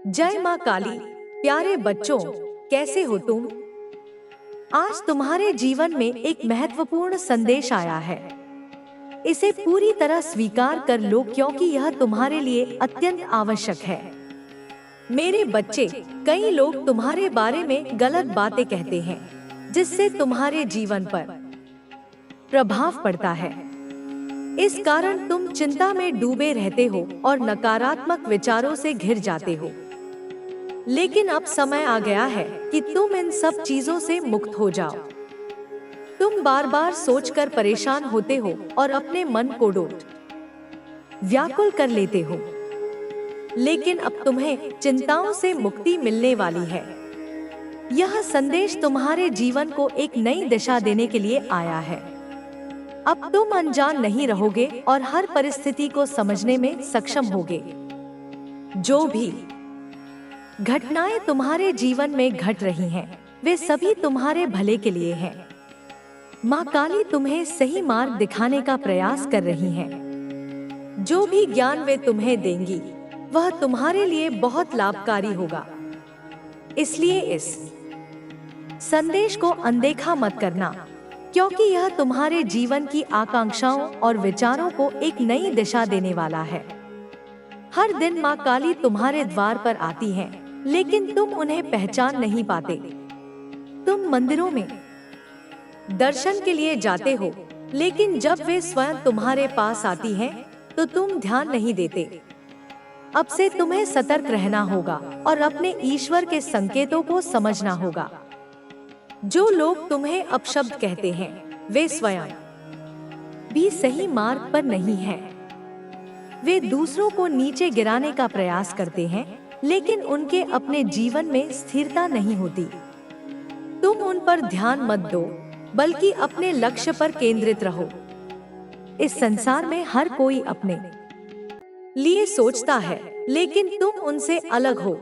जय माँ काली। प्यारे बच्चों, कैसे हो तुम? आज तुम्हारे जीवन में एक महत्वपूर्ण संदेश आया है। इसे पूरी तरह स्वीकार कर लो क्योंकि यह तुम्हारे लिए अत्यंत आवश्यक है। मेरे बच्चे, कई लोग तुम्हारे बारे में गलत बातें कहते हैं, जिससे तुम्हारे जीवन पर प्रभाव पड़ता है। इस कारण तुम चिंता में डूबे रहते हो और नकारात्मक विचारों से घिर जाते हो। लेकिन अब समय आ गया है कि तुम इन सब चीजों से मुक्त हो जाओ। तुम बार बार सोचकर परेशान होते हो और अपने मन को व्याकुल कर लेते हो। लेकिन अब तुम्हें चिंताओं से मुक्ति मिलने वाली है। यह संदेश तुम्हारे जीवन को एक नई दिशा देने के लिए आया है। अब तुम अनजान नहीं रहोगे और हर परिस्थिति को समझने में सक्षम होगे। जो भी घटनाएं तुम्हारे जीवन में घट रही हैं, वे सभी तुम्हारे भले के लिए हैं। माँ काली तुम्हें सही मार्ग दिखाने का प्रयास कर रही हैं। जो भी ज्ञान वे तुम्हें देंगी, वह तुम्हारे लिए बहुत लाभकारी होगा। इसलिए इस संदेश को अनदेखा मत करना, क्योंकि यह तुम्हारे जीवन की आकांक्षाओं और विचारों को एक नई दिशा देने वाला है। हर दिन माँ काली तुम्हारे द्वार पर आती हैं, लेकिन तुम उन्हें पहचान नहीं पाते। तुम मंदिरों में दर्शन के लिए जाते हो, लेकिन जब वे स्वयं तुम्हारे पास आती हैं, तो तुम ध्यान नहीं देते। अब से तुम्हें सतर्क रहना होगा और अपने ईश्वर के संकेतों को समझना होगा। जो लोग तुम्हें अपशब्द कहते हैं, वे स्वयं भी सही मार्ग पर नहीं हैं। वे दूसरों को नीचे गिराने का प्रयास करते हैं, लेकिन उनके अपने जीवन में स्थिरता नहीं होती। तुम उन पर ध्यान मत दो, बल्कि अपने लक्ष्य पर केंद्रित रहो। इस संसार में हर कोई अपने लिए सोचता है, लेकिन तुम उनसे अलग हो।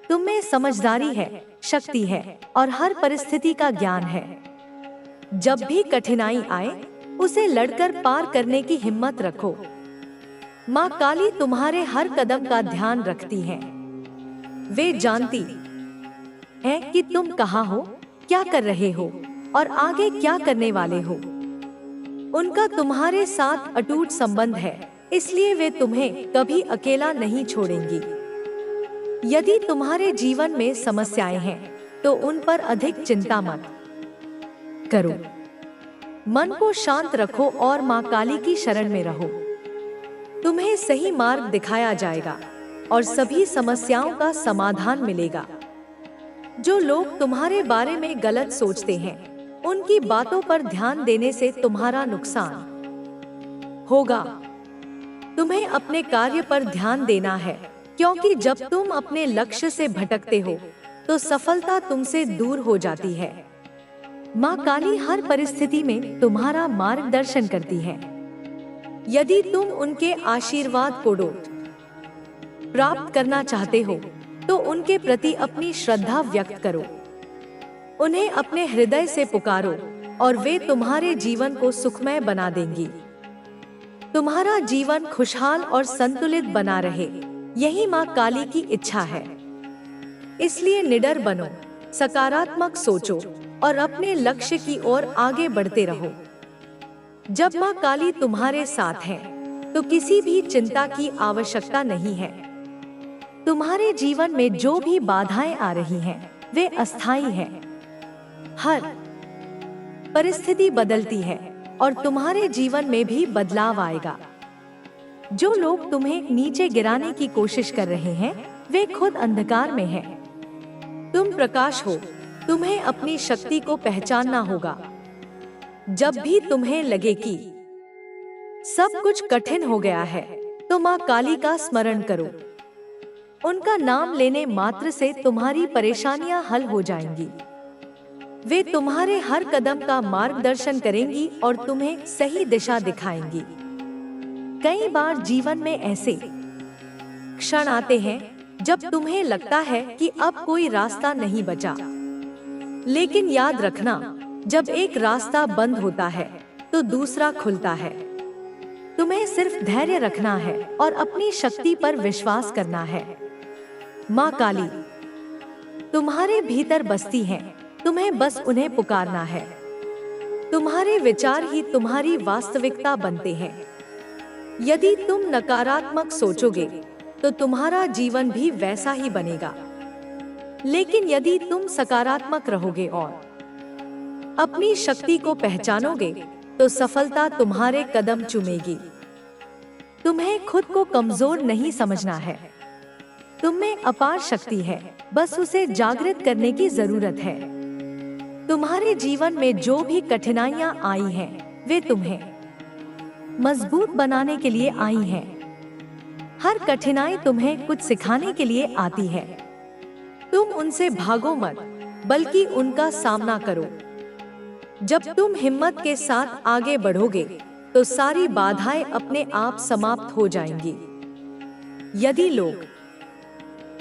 तुम में समझदारी है, शक्ति है और हर परिस्थिति का ज्ञान है। जब भी कठिनाई आए, उसे लड़कर पार करने की हिम्मत रखो। माँ काली तुम्हारे हर कदम का ध्यान रखती हैं। वे जानती हैं कि तुम कहाँ हो, क्या कर रहे हो और आगे क्या करने वाले हो। उनका तुम्हारे साथ अटूट संबंध है, इसलिए वे तुम्हें कभी अकेला नहीं छोड़ेंगी। यदि तुम्हारे जीवन में समस्याएं हैं, तो उन पर अधिक चिंता मत करो। मन को शांत रखो और माँ काली की शरण में रहो। तुम्हें सही मार्ग दिखाया जाएगा और सभी समस्याओं का समाधान मिलेगा। जो लोग तुम्हारे बारे में गलत सोचते हैं, उनकी बातों पर ध्यान देने से तुम्हारा नुकसान होगा। तुम्हें अपने कार्य पर ध्यान देना है, क्योंकि जब तुम अपने लक्ष्य से भटकते हो, तो सफलता तुमसे दूर हो जाती है। माँ काली हर परिस्थिति में तुम्हारा मार्गदर्शन करती है। यदि तुम उनके आशीर्वाद को प्राप्त करना चाहते हो, तो उनके प्रति अपनी श्रद्धा व्यक्त करो। उन्हें अपने हृदय से पुकारो और वे तुम्हारे जीवन को सुखमय बना देंगी। तुम्हारा जीवन खुशहाल और संतुलित बना रहे, यही माँ काली की इच्छा है। इसलिए निडर बनो, सकारात्मक सोचो और अपने लक्ष्य की ओर आगे बढ़ते रहो। जब माँ काली तुम्हारे साथ है, तो किसी भी चिंता की आवश्यकता नहीं है। तुम्हारे जीवन में जो भी बाधाएं आ रही हैं, वे अस्थायी हैं। हर परिस्थिति बदलती है और तुम्हारे जीवन में भी बदलाव आएगा। जो लोग तुम्हें नीचे गिराने की कोशिश कर रहे हैं, वे खुद अंधकार में हैं। तुम प्रकाश हो। तुम्हें अपनी शक्ति को पहचानना होगा। जब भी तुम्हें लगे कि सब कुछ कठिन हो गया है, तो माँ काली का स्मरण करो। उनका नाम लेने मात्र से तुम्हारी परेशानियां हल हो जाएंगी। वे तुम्हारे हर कदम का मार्गदर्शन करेंगी और तुम्हें सही दिशा दिखाएंगी। कई बार जीवन में ऐसे क्षण आते हैं जब तुम्हें लगता है कि अब कोई रास्ता नहीं बचा। लेकिन याद रखना, जब एक रास्ता बंद होता है, तो दूसरा खुलता है। तुम्हें सिर्फ धैर्य रखना है और अपनी शक्ति पर विश्वास करना है। माँ काली तुम्हारे भीतर बसती हैं, तुम्हें बस उन्हें पुकारना है। तुम्हारे विचार ही तुम्हारी वास्तविकता बनते हैं। यदि तुम नकारात्मक सोचोगे तो तुम्हारा जीवन भी वैसा ही बनेगा। लेकिन यदि तुम सकारात्मक रहोगे और अपनी शक्ति को पहचानोगे तो सफलता तुम्हारे कदम चूमेगी। तुम्हें खुद को कमजोर नहीं समझना है। तुम में अपार शक्ति है, बस उसे जागृत करने की जरूरत है। तुम्हारे जीवन में जो भी कठिनाइयां आई हैं, वे तुम्हें मजबूत बनाने के लिए आई हैं। हर कठिनाई तुम्हें कुछ सिखाने के लिए आती है। तुम उनसे भागो मत, बल्कि उनका सामना करो। जब तुम हिम्मत के साथ आगे बढ़ोगे तो सारी बाधाएं अपने आप समाप्त हो जाएंगी। यदि लोग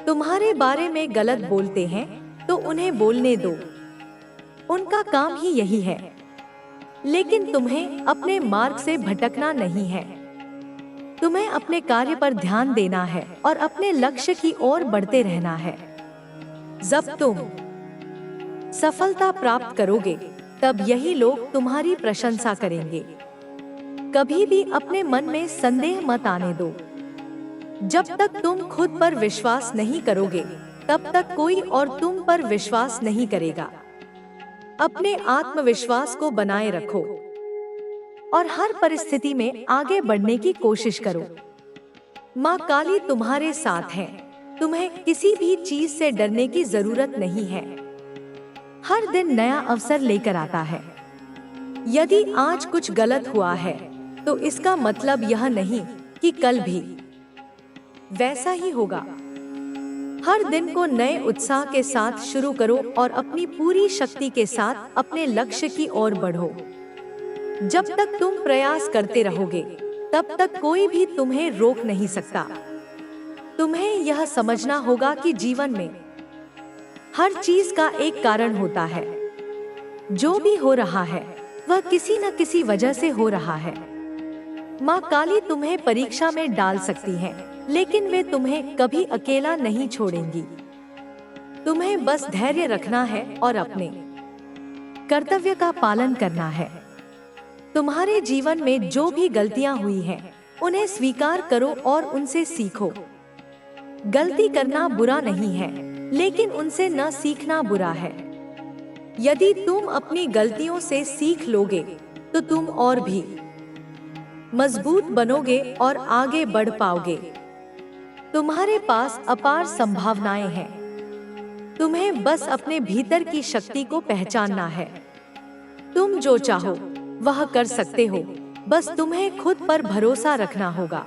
तुम्हारे बारे में गलत बोलते हैं तो उन्हें बोलने दो, उनका काम ही यही है। लेकिन तुम्हें अपने मार्ग से भटकना नहीं है। तुम्हें अपने कार्य पर ध्यान देना है और अपने लक्ष्य की ओर बढ़ते रहना है। जब तुम सफलता प्राप्त करोगे तब यही लोग तुम्हारी प्रशंसा करेंगे। कभी भी अपने मन में संदेह मत आने दो। जब तक तुम खुद पर विश्वास नहीं करोगे तब तक कोई और तुम पर विश्वास नहीं करेगा। अपने आत्मविश्वास को बनाए रखो और हर परिस्थिति में आगे बढ़ने की कोशिश करो। माँ काली तुम्हारे साथ है। तुम्हें किसी भी चीज से डरने की जरूरत नहीं है। हर दिन नया अवसर लेकर आता है। यदि आज कुछ गलत हुआ है तो इसका मतलब यह नहीं कि कल भी वैसा ही होगा। हर दिन को नए उत्साह के साथ शुरू करो और अपनी पूरी शक्ति के साथ अपने लक्ष्य की ओर बढ़ो। जब तक तुम प्रयास करते रहोगे तब तक कोई भी तुम्हें रोक नहीं सकता। तुम्हें यह समझना होगा कि जीवन में हर चीज का एक कारण होता है। जो भी हो रहा है वह किसी न किसी वजह से हो रहा है। माँ काली तुम्हें परीक्षा में डाल सकती हैं, लेकिन वे तुम्हें कभी अकेला नहीं छोड़ेंगी। तुम्हें बस धैर्य रखना है और अपने कर्तव्य का पालन करना है। तुम्हारे जीवन में जो भी गलतियां हुई हैं, उन्हें स्वीकार करो और उनसे सीखो। गलती करना बुरा नहीं है, लेकिन उनसे न सीखना बुरा है। यदि तुम अपनी गलतियों से सीख लोगे तो तुम और भी मजबूत बनोगे और आगे बढ़ पाओगे। तुम्हारे पास अपार संभावनाएं हैं। तुम्हें बस अपने भीतर की शक्ति को पहचानना है। तुम जो चाहो वह कर सकते हो, बस तुम्हें खुद पर भरोसा रखना होगा।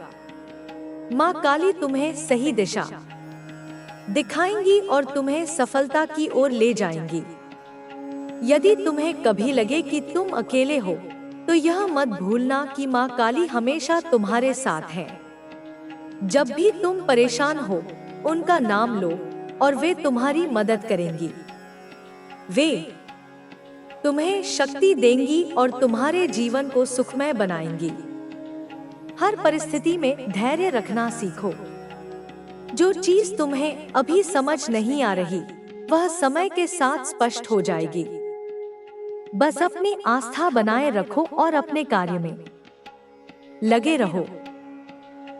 माँ काली तुम्हें सही दिशा दिखाएंगी और तुम्हें सफलता की ओर ले जाएंगी। यदि तुम्हें कभी लगे कि तुम अकेले हो तो यह मत भूलना कि माँ काली हमेशा तुम्हारे साथ है। जब भी तुम परेशान हो, उनका नाम लो और वे तुम्हारी मदद करेंगी। वे तुम्हें शक्ति देंगी और तुम्हारे जीवन को सुखमय बनाएंगी। हर परिस्थिति में धैर्य रखना सीखो। जो चीज तुम्हें अभी समझ नहीं आ रही, वह समय के साथ स्पष्ट हो जाएगी। बस अपनी आस्था बनाए रखो और अपने कार्य में लगे रहो।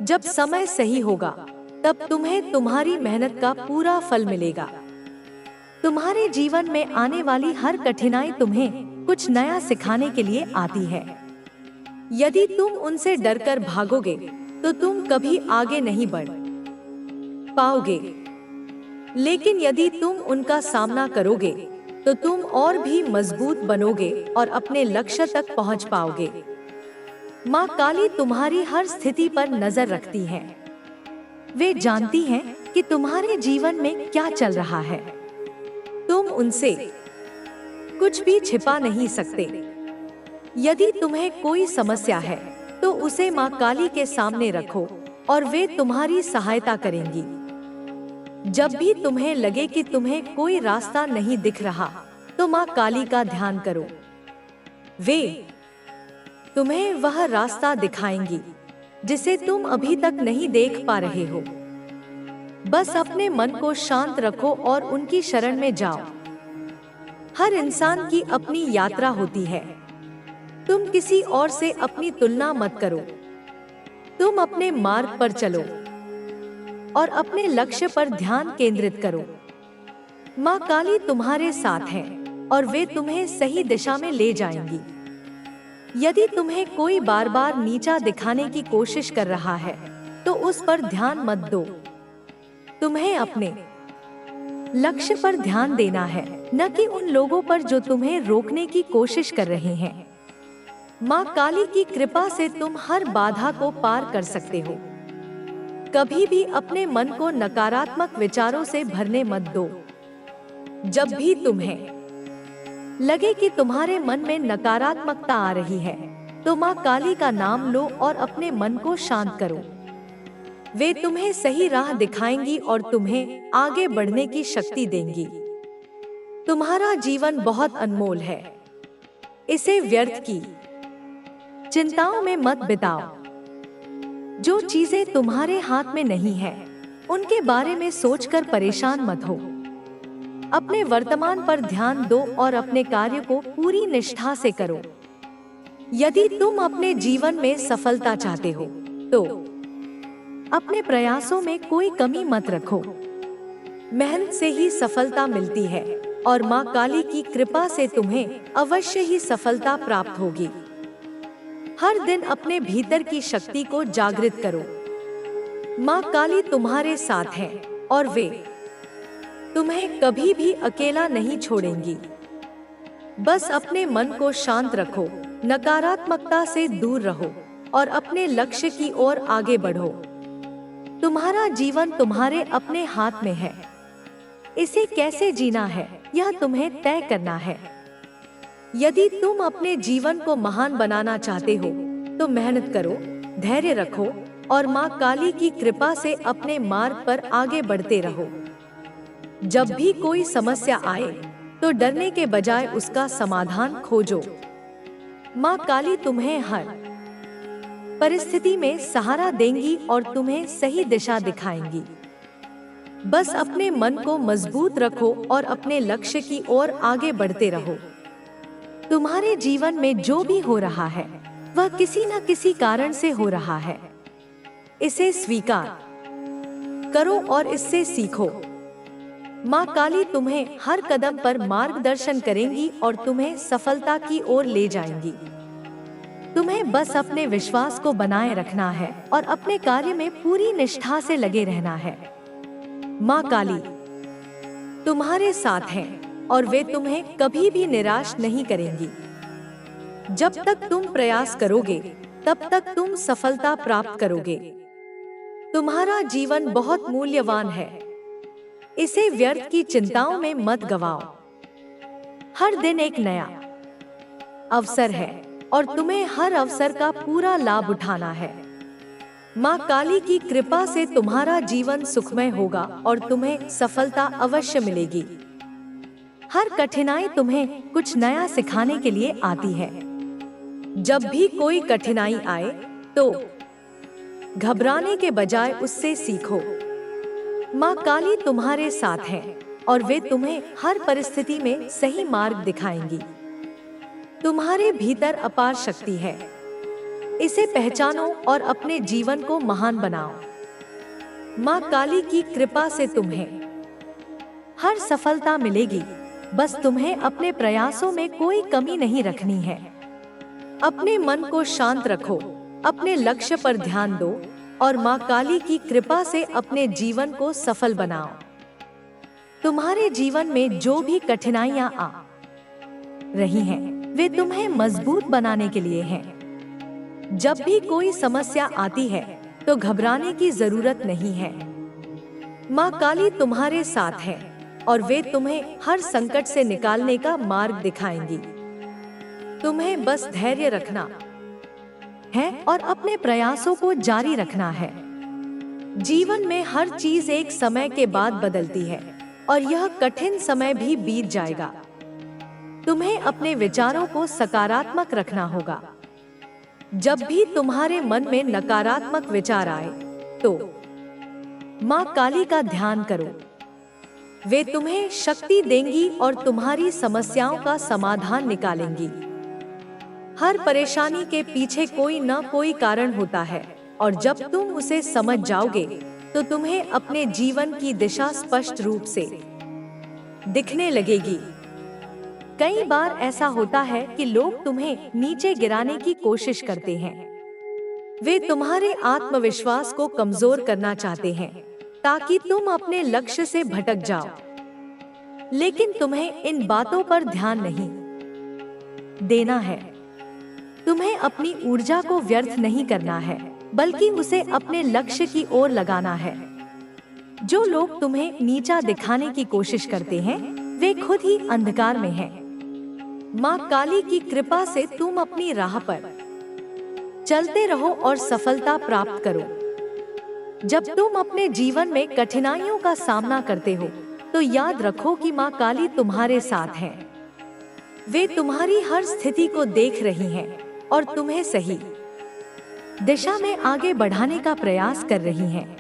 जब समय सही होगा, तब तुम्हें तुम्हारी मेहनत का पूरा फल मिलेगा। तुम्हारे जीवन में आने वाली हर कठिनाई तुम्हें कुछ नया सिखाने के लिए आती है। यदि तुम उनसे डरकर भागोगे, तो तुम कभी आगे नहीं बढ़ पाओगे। लेकिन यदि तुम उनका सामना करोगे, तो तुम और भी मजबूत बनोगे और अपने लक्ष्य तक पहुंच पाओगे। माँ काली तुम्हारी हर स्थिति पर नजर रखती हैं। वे जानती हैं कि तुम्हारे जीवन में क्या चल रहा है। तुम उनसे कुछ भी छिपा नहीं सकते। यदि तुम्हें कोई समस्या है, तो उसे माँ काली के सामने रखो और वे तुम्हारी सहायता करेंगी। जब भी तुम्हें लगे कि तुम्हें कोई रास्ता नहीं दिख रहा, तो माँ काली का ध्यान करो। वे तुम्हें वह रास्ता दिखाएंगी जिसे तुम अभी तक नहीं देख पा रहे हो। बस अपने मन को शांत रखो और उनकी शरण में जाओ। हर इंसान की अपनी यात्रा होती है। तुम किसी और से अपनी तुलना मत करो। तुम अपने मार्ग पर चलो और अपने लक्ष्य पर ध्यान केंद्रित करो। माँ काली तुम्हारे साथ है और वे तुम्हें सही दिशा में ले जाएंगी। यदि तुम्हें कोई बार बार नीचा दिखाने की कोशिश कर रहा है तो उस पर ध्यान मत दो। तुम्हें अपने लक्ष्य पर ध्यान देना है, न कि उन लोगों पर जो तुम्हें रोकने की कोशिश कर रहे हैं। माँ काली की कृपा से तुम हर बाधा को पार कर सकते हो। कभी भी अपने मन को नकारात्मक विचारों से भरने मत दो। जब भी तुम्हें लगे कि तुम्हारे मन में नकारात्मकता आ रही है तो माँ काली का नाम लो और अपने मन को शांत करो। वे तुम्हें सही राह दिखाएंगी और तुम्हें आगे बढ़ने की शक्ति देंगी। तुम्हारा जीवन बहुत अनमोल है, इसे व्यर्थ की चिंताओं में मत बिताओ। जो चीजें तुम्हारे हाथ में नहीं है उनके बारे में सोचकर परेशान मत हो। अपने वर्तमान पर ध्यान दो और अपने कार्य को पूरी निष्ठा से करो। यदि तुम अपने जीवन में सफलता चाहते हो तो अपने प्रयासों में कोई कमी मत रखो। मेहनत से ही सफलता मिलती है और माँ काली की कृपा से तुम्हें अवश्य ही सफलता प्राप्त होगी। हर दिन अपने भीतर की शक्ति को जागृत करो। माँ काली तुम्हारे साथ है और वे तुम्हें कभी भी अकेला नहीं छोड़ेंगी। बस अपने मन को शांत रखो, नकारात्मकता से दूर रहो और अपने लक्ष्य की ओर आगे बढ़ो। तुम्हारा जीवन तुम्हारे अपने हाथ में है। इसे कैसे जीना है यह तुम्हें तय करना है। यदि तुम अपने जीवन को महान बनाना चाहते हो तो मेहनत करो, धैर्य रखो और माँ काली की कृपा से अपने मार्ग पर आगे बढ़ते रहो। जब भी कोई समस्या आए तो डरने के बजाय उसका समाधान खोजो। माँ काली तुम्हें हर परिस्थिति में सहारा देंगी और तुम्हें सही दिशा दिखाएंगी। बस अपने मन को मजबूत रखो और अपने लक्ष्य की ओर आगे बढ़ते रहो। तुम्हारे जीवन में जो भी हो रहा है वह किसी न किसी कारण से हो रहा है। इसे स्वीकार करो और इससे सीखो। माँ काली तुम्हें हर कदम पर मार्गदर्शन करेंगी और तुम्हें सफलता की ओर ले जाएंगी। तुम्हें बस अपने विश्वास को बनाए रखना है और अपने कार्य में पूरी निष्ठा से लगे रहना है। माँ काली तुम्हारे साथ हैं और वे तुम्हें कभी भी निराश नहीं करेंगी। जब तक तुम प्रयास करोगे तब तक तुम सफलता प्राप्त करोगे। तुम्हारा जीवन बहुत मूल्यवान है, इसे व्यर्थ की चिंताओं में मत गवाओ। हर दिन एक नया अवसर है और तुम्हें हर अवसर का पूरा लाभ उठाना है। माँ काली की कृपा से तुम्हारा जीवन सुखमय होगा और तुम्हें सफलता अवश्य मिलेगी। हर कठिनाई तुम्हें कुछ नया सिखाने के लिए आती है। जब भी कोई कठिनाई आए तो घबराने के बजाय उससे सीखो। माँ काली तुम्हारे साथ है और वे तुम्हें हर परिस्थिति में सही मार्ग दिखाएंगी। तुम्हारे भीतर अपार शक्ति है, इसे पहचानो और अपने जीवन को महान बनाओ। माँ काली की कृपा से तुम्हें हर सफलता मिलेगी। बस तुम्हें अपने प्रयासों में कोई कमी नहीं रखनी है। अपने मन को शांत रखो, अपने लक्ष्य पर ध्यान दो और माँ काली की कृपा से अपने जीवन को सफल बनाओ। तुम्हारे जीवन में जो भी कठिनाइयां आ रही हैं, वे तुम्हें मजबूत बनाने के लिए हैं। जब भी कोई समस्या आती है तो घबराने की जरूरत नहीं है। माँ काली तुम्हारे साथ है और वे तुम्हें हर संकट से निकालने का मार्ग दिखाएंगी। तुम्हें बस धैर्य रखना है और अपने प्रयासों को जारी रखना है। जीवन में हर चीज एक समय के बाद बदलती है और यह कठिन समय भी बीत जाएगा। तुम्हें अपने विचारों को सकारात्मक रखना होगा। जब भी तुम्हारे मन में नकारात्मक विचार आए तो माँ काली का ध्यान करो। वे तुम्हें शक्ति देंगी और तुम्हारी समस्याओं का समाधान निकालेंगी। हर परेशानी के पीछे कोई न कोई कारण होता है, और जब तुम उसे समझ जाओगे तो तुम्हें अपने जीवन की दिशा स्पष्ट रूप से दिखने लगेगी। कई बार ऐसा होता है कि लोग तुम्हें नीचे गिराने की कोशिश करते हैं। वे तुम्हारे आत्मविश्वास को कमजोर करना चाहते हैं ताकि तुम अपने लक्ष्य से भटक जाओ। लेकिन तुम्हें इन बातों पर ध्यान नहीं देना है। तुम्हें अपनी ऊर्जा को व्यर्थ नहीं करना है, बल्कि उसे अपने लक्ष्य की ओर लगाना है। जो लोग तुम्हें नीचा दिखाने की कोशिश करते हैं, वे खुद ही अंधकार में हैं। माँ काली की कृपा से तुम अपनी राह पर चलते रहो और सफलता प्राप्त करो। जब तुम अपने जीवन में कठिनाइयों का सामना करते हो, तो याद रखो कि माँ काली तुम्हारे साथ हैं। वे तुम्हारी हर स्थिति को देख रही हैं और तुम्हें सही दिशा में आगे बढ़ाने का प्रयास कर रही हैं।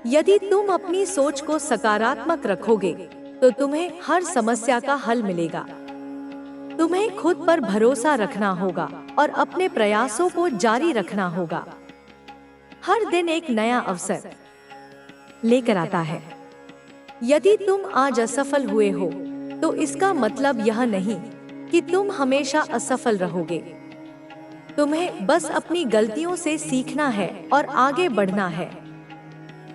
यदि तुम अपनी सोच को सकारात्मक रखोगे, तो तुम्हें हर समस्या का हल मिलेगा। तुम्हें खुद पर भरोसा रखना होगा और अपने प्रयासों को जारी रखना होगा। हर दिन एक नया अवसर लेकर आता है। यदि तुम आज असफल हुए हो, तो इसका मतलब यह नहीं कि तुम हमेशा असफल रहोगे। तुम्हें बस अपनी गलतियों से सीखना है और आगे बढ़ना है।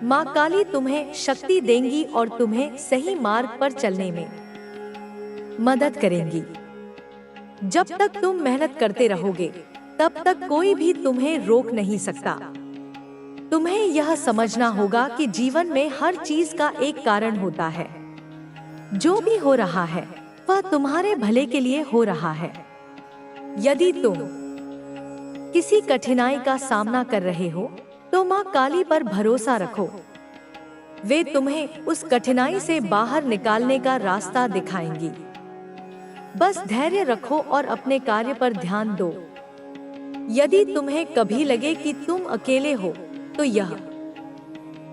माँ काली तुम्हें शक्ति देंगी और तुम्हें सही मार्ग पर चलने में मदद करेंगी। जब तक तुम मेहनत करते रहोगे, तब तक कोई भी तुम्हें रोक नहीं सकता। तुम्हें यह समझना होगा कि जीवन में हर चीज का एक कारण होता है। जो भी हो रहा है, वह तुम्हारे भले के लिए हो रहा है। यदि तुम किसी कठिनाई का सामना कर रहे हो, तो माँ काली पर भरोसा रखो। वे तुम्हें उस कठिनाई से बाहर निकालने का रास्ता दिखाएंगी। बस धैर्य रखो और अपने कार्य पर ध्यान दो। यदि तुम्हें कभी लगे कि तुम अकेले हो, तो यह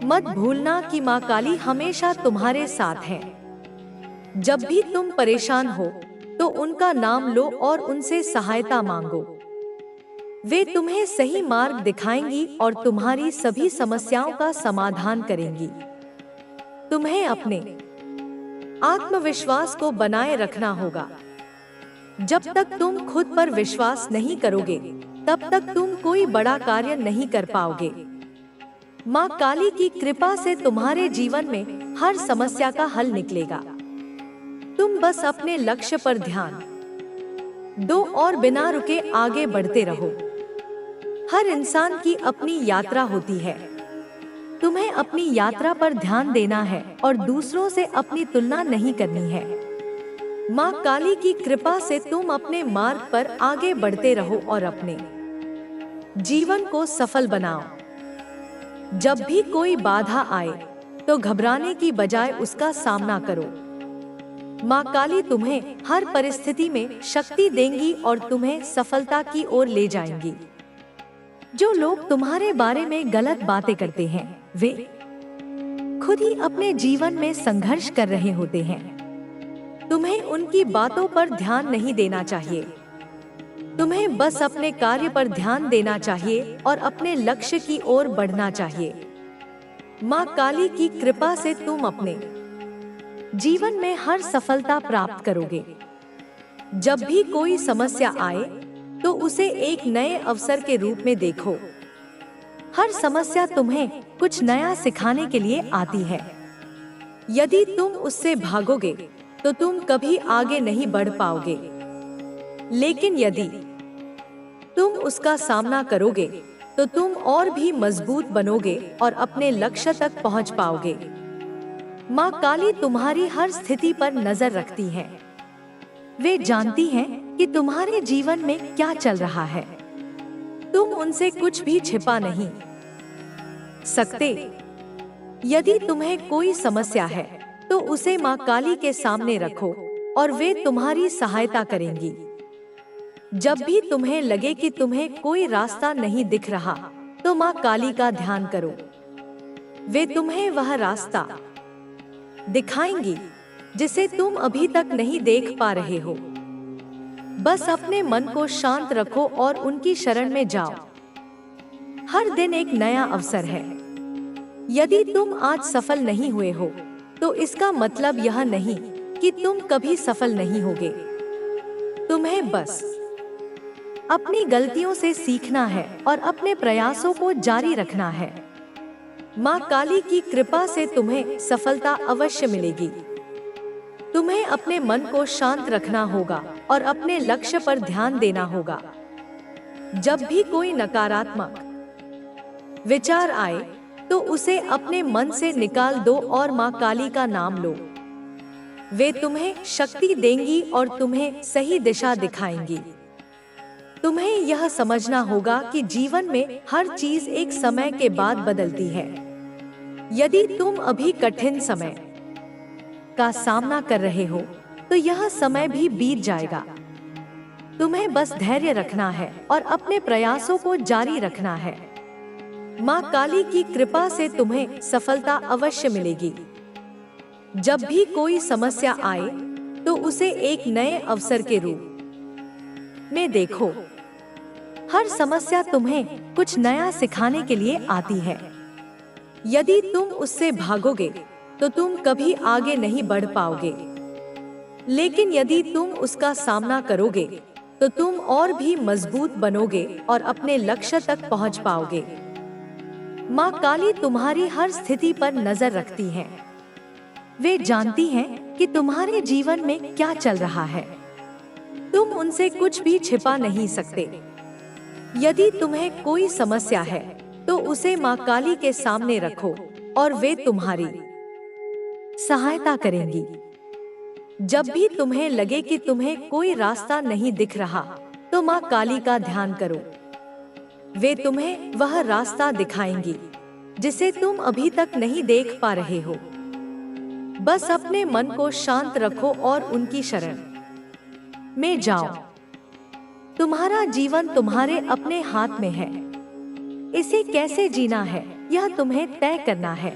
मत भूलना कि माँ काली हमेशा तुम्हारे साथ है। जब भी तुम परेशान हो, तो उनका नाम लो और उनसे सहायता मांगो। वे तुम्हें सही मार्ग दिखाएंगी और तुम्हारी सभी समस्याओं का समाधान करेंगी। तुम्हें अपने आत्मविश्वास को बनाए रखना होगा। जब तक तुम खुद पर विश्वास नहीं करोगे, तब तक तुम कोई बड़ा कार्य नहीं कर पाओगे। माँ काली की कृपा से तुम्हारे जीवन में हर समस्या का हल निकलेगा। तुम बस अपने लक्ष्य पर ध्यान दो और बिना रुके आगे बढ़ते रहो। हर इंसान की अपनी यात्रा होती है। तुम्हें अपनी यात्रा पर ध्यान देना है और दूसरों से अपनी तुलना नहीं करनी है। माँ काली की कृपा से तुम अपने मार्ग पर आगे बढ़ते रहो और अपने जीवन को सफल बनाओ। जब भी कोई बाधा आए, तो घबराने की बजाय उसका सामना करो। माँ काली तुम्हें हर परिस्थिति में शक्ति देंगी और तुम्हें सफलता की ओर ले जाएंगी। जो लोग तुम्हारे बारे में गलत बातें करते हैं, वे खुद ही अपने जीवन में संघर्ष कर रहे होते हैं। तुम्हें उनकी बातों पर ध्यान नहीं देना चाहिए। तुम्हें बस अपने कार्य पर ध्यान देना चाहिए और अपने लक्ष्य की ओर बढ़ना चाहिए। माँ काली की कृपा से तुम अपने जीवन में हर सफलता प्राप्त करोगे। जब भी कोई समस्या आए, तो उसे एक नए अवसर के रूप में देखो। हर समस्या तुम्हें कुछ नया सिखाने के लिए आती है। यदि तुम उससे भागोगे, तो तुम कभी आगे नहीं बढ़ पाओगे। लेकिन यदि तुम उसका सामना करोगे, तो तुम और भी मजबूत बनोगे और अपने लक्ष्य तक पहुंच पाओगे। माँ काली तुम्हारी हर स्थिति पर नजर रखती हैं। वे जानती हैं कि तुम्हारे जीवन में क्या चल रहा है। तुम उनसे कुछ भी छिपा नहीं सकते। यदि तुम्हें कोई समस्या है, तो उसे माँ काली के सामने रखो और वे तुम्हारी सहायता करेंगी। जब भी तुम्हें लगे कि तुम्हें कोई रास्ता नहीं दिख रहा, तो माँ काली का ध्यान करो। वे तुम्हें वह रास्ता दिखाएंगी जिसे तुम अभी तक नहीं देख पा रहे हो। बस अपने मन को शांत रखो और उनकी शरण में जाओ। हर दिन एक नया अवसर है। यदि तुम आज सफल नहीं हुए हो तो इसका मतलब यह नहीं कि तुम कभी सफल नहीं होगे। तुम्हें बस अपनी गलतियों से सीखना है और अपने प्रयासों को जारी रखना है। माँ काली की कृपा से तुम्हें सफलता अवश्य मिलेगी। तुम्हें अपने मन को शांत रखना होगा और अपने लक्ष्य पर ध्यान देना होगा। जब भी कोई नकारात्मक विचार आए तो उसे अपने मन से निकाल दो और माँ काली का नाम लो। वे तुम्हें शक्ति देंगी और तुम्हें सही दिशा दिखाएंगी। तुम्हें यह समझना होगा कि जीवन में हर चीज एक समय के बाद बदलती है। यदि तुम अभी कठिन समय का सामना कर रहे हो तो यह समय भी बीत जाएगा। तुम्हें बस धैर्य रखना है और अपने प्रयासों को जारी रखना है। माँ काली की कृपा से तुम्हें सफलता अवश्य मिलेगी। जब भी कोई समस्या आए तो उसे एक नए अवसर के रूप में देखो। हर समस्या तुम्हें कुछ नया सिखाने के लिए आती है। यदि तुम उससे भागोगे तो तुम कभी आगे नहीं बढ़ पाओगे, लेकिन यदि तुम उसका सामना करोगे तो तुम और भी मजबूत बनोगे और अपने लक्ष्य तक पहुंच पाओगे। माँ काली तुम्हारी हर स्थिति पर नजर रखती हैं। वे जानती हैं कि तुम्हारे जीवन में क्या चल रहा है। तुम उनसे कुछ भी छिपा नहीं सकते। यदि तुम्हें कोई समस्या है तो उसे माँ काली के सामने रखो और वे तुम्हारी सहायता करेंगी। जब भी तुम्हें लगे कि तुम्हें कोई रास्ता नहीं दिख रहा तो माँ काली का ध्यान करो। वे तुम्हें वह रास्ता दिखाएंगी जिसे तुम अभी तक नहीं देख पा रहे हो। बस अपने मन को शांत रखो और उनकी शरण में जाओ। तुम्हारा जीवन तुम्हारे अपने हाथ में है। इसे कैसे जीना है यह तुम्हें तय करना है।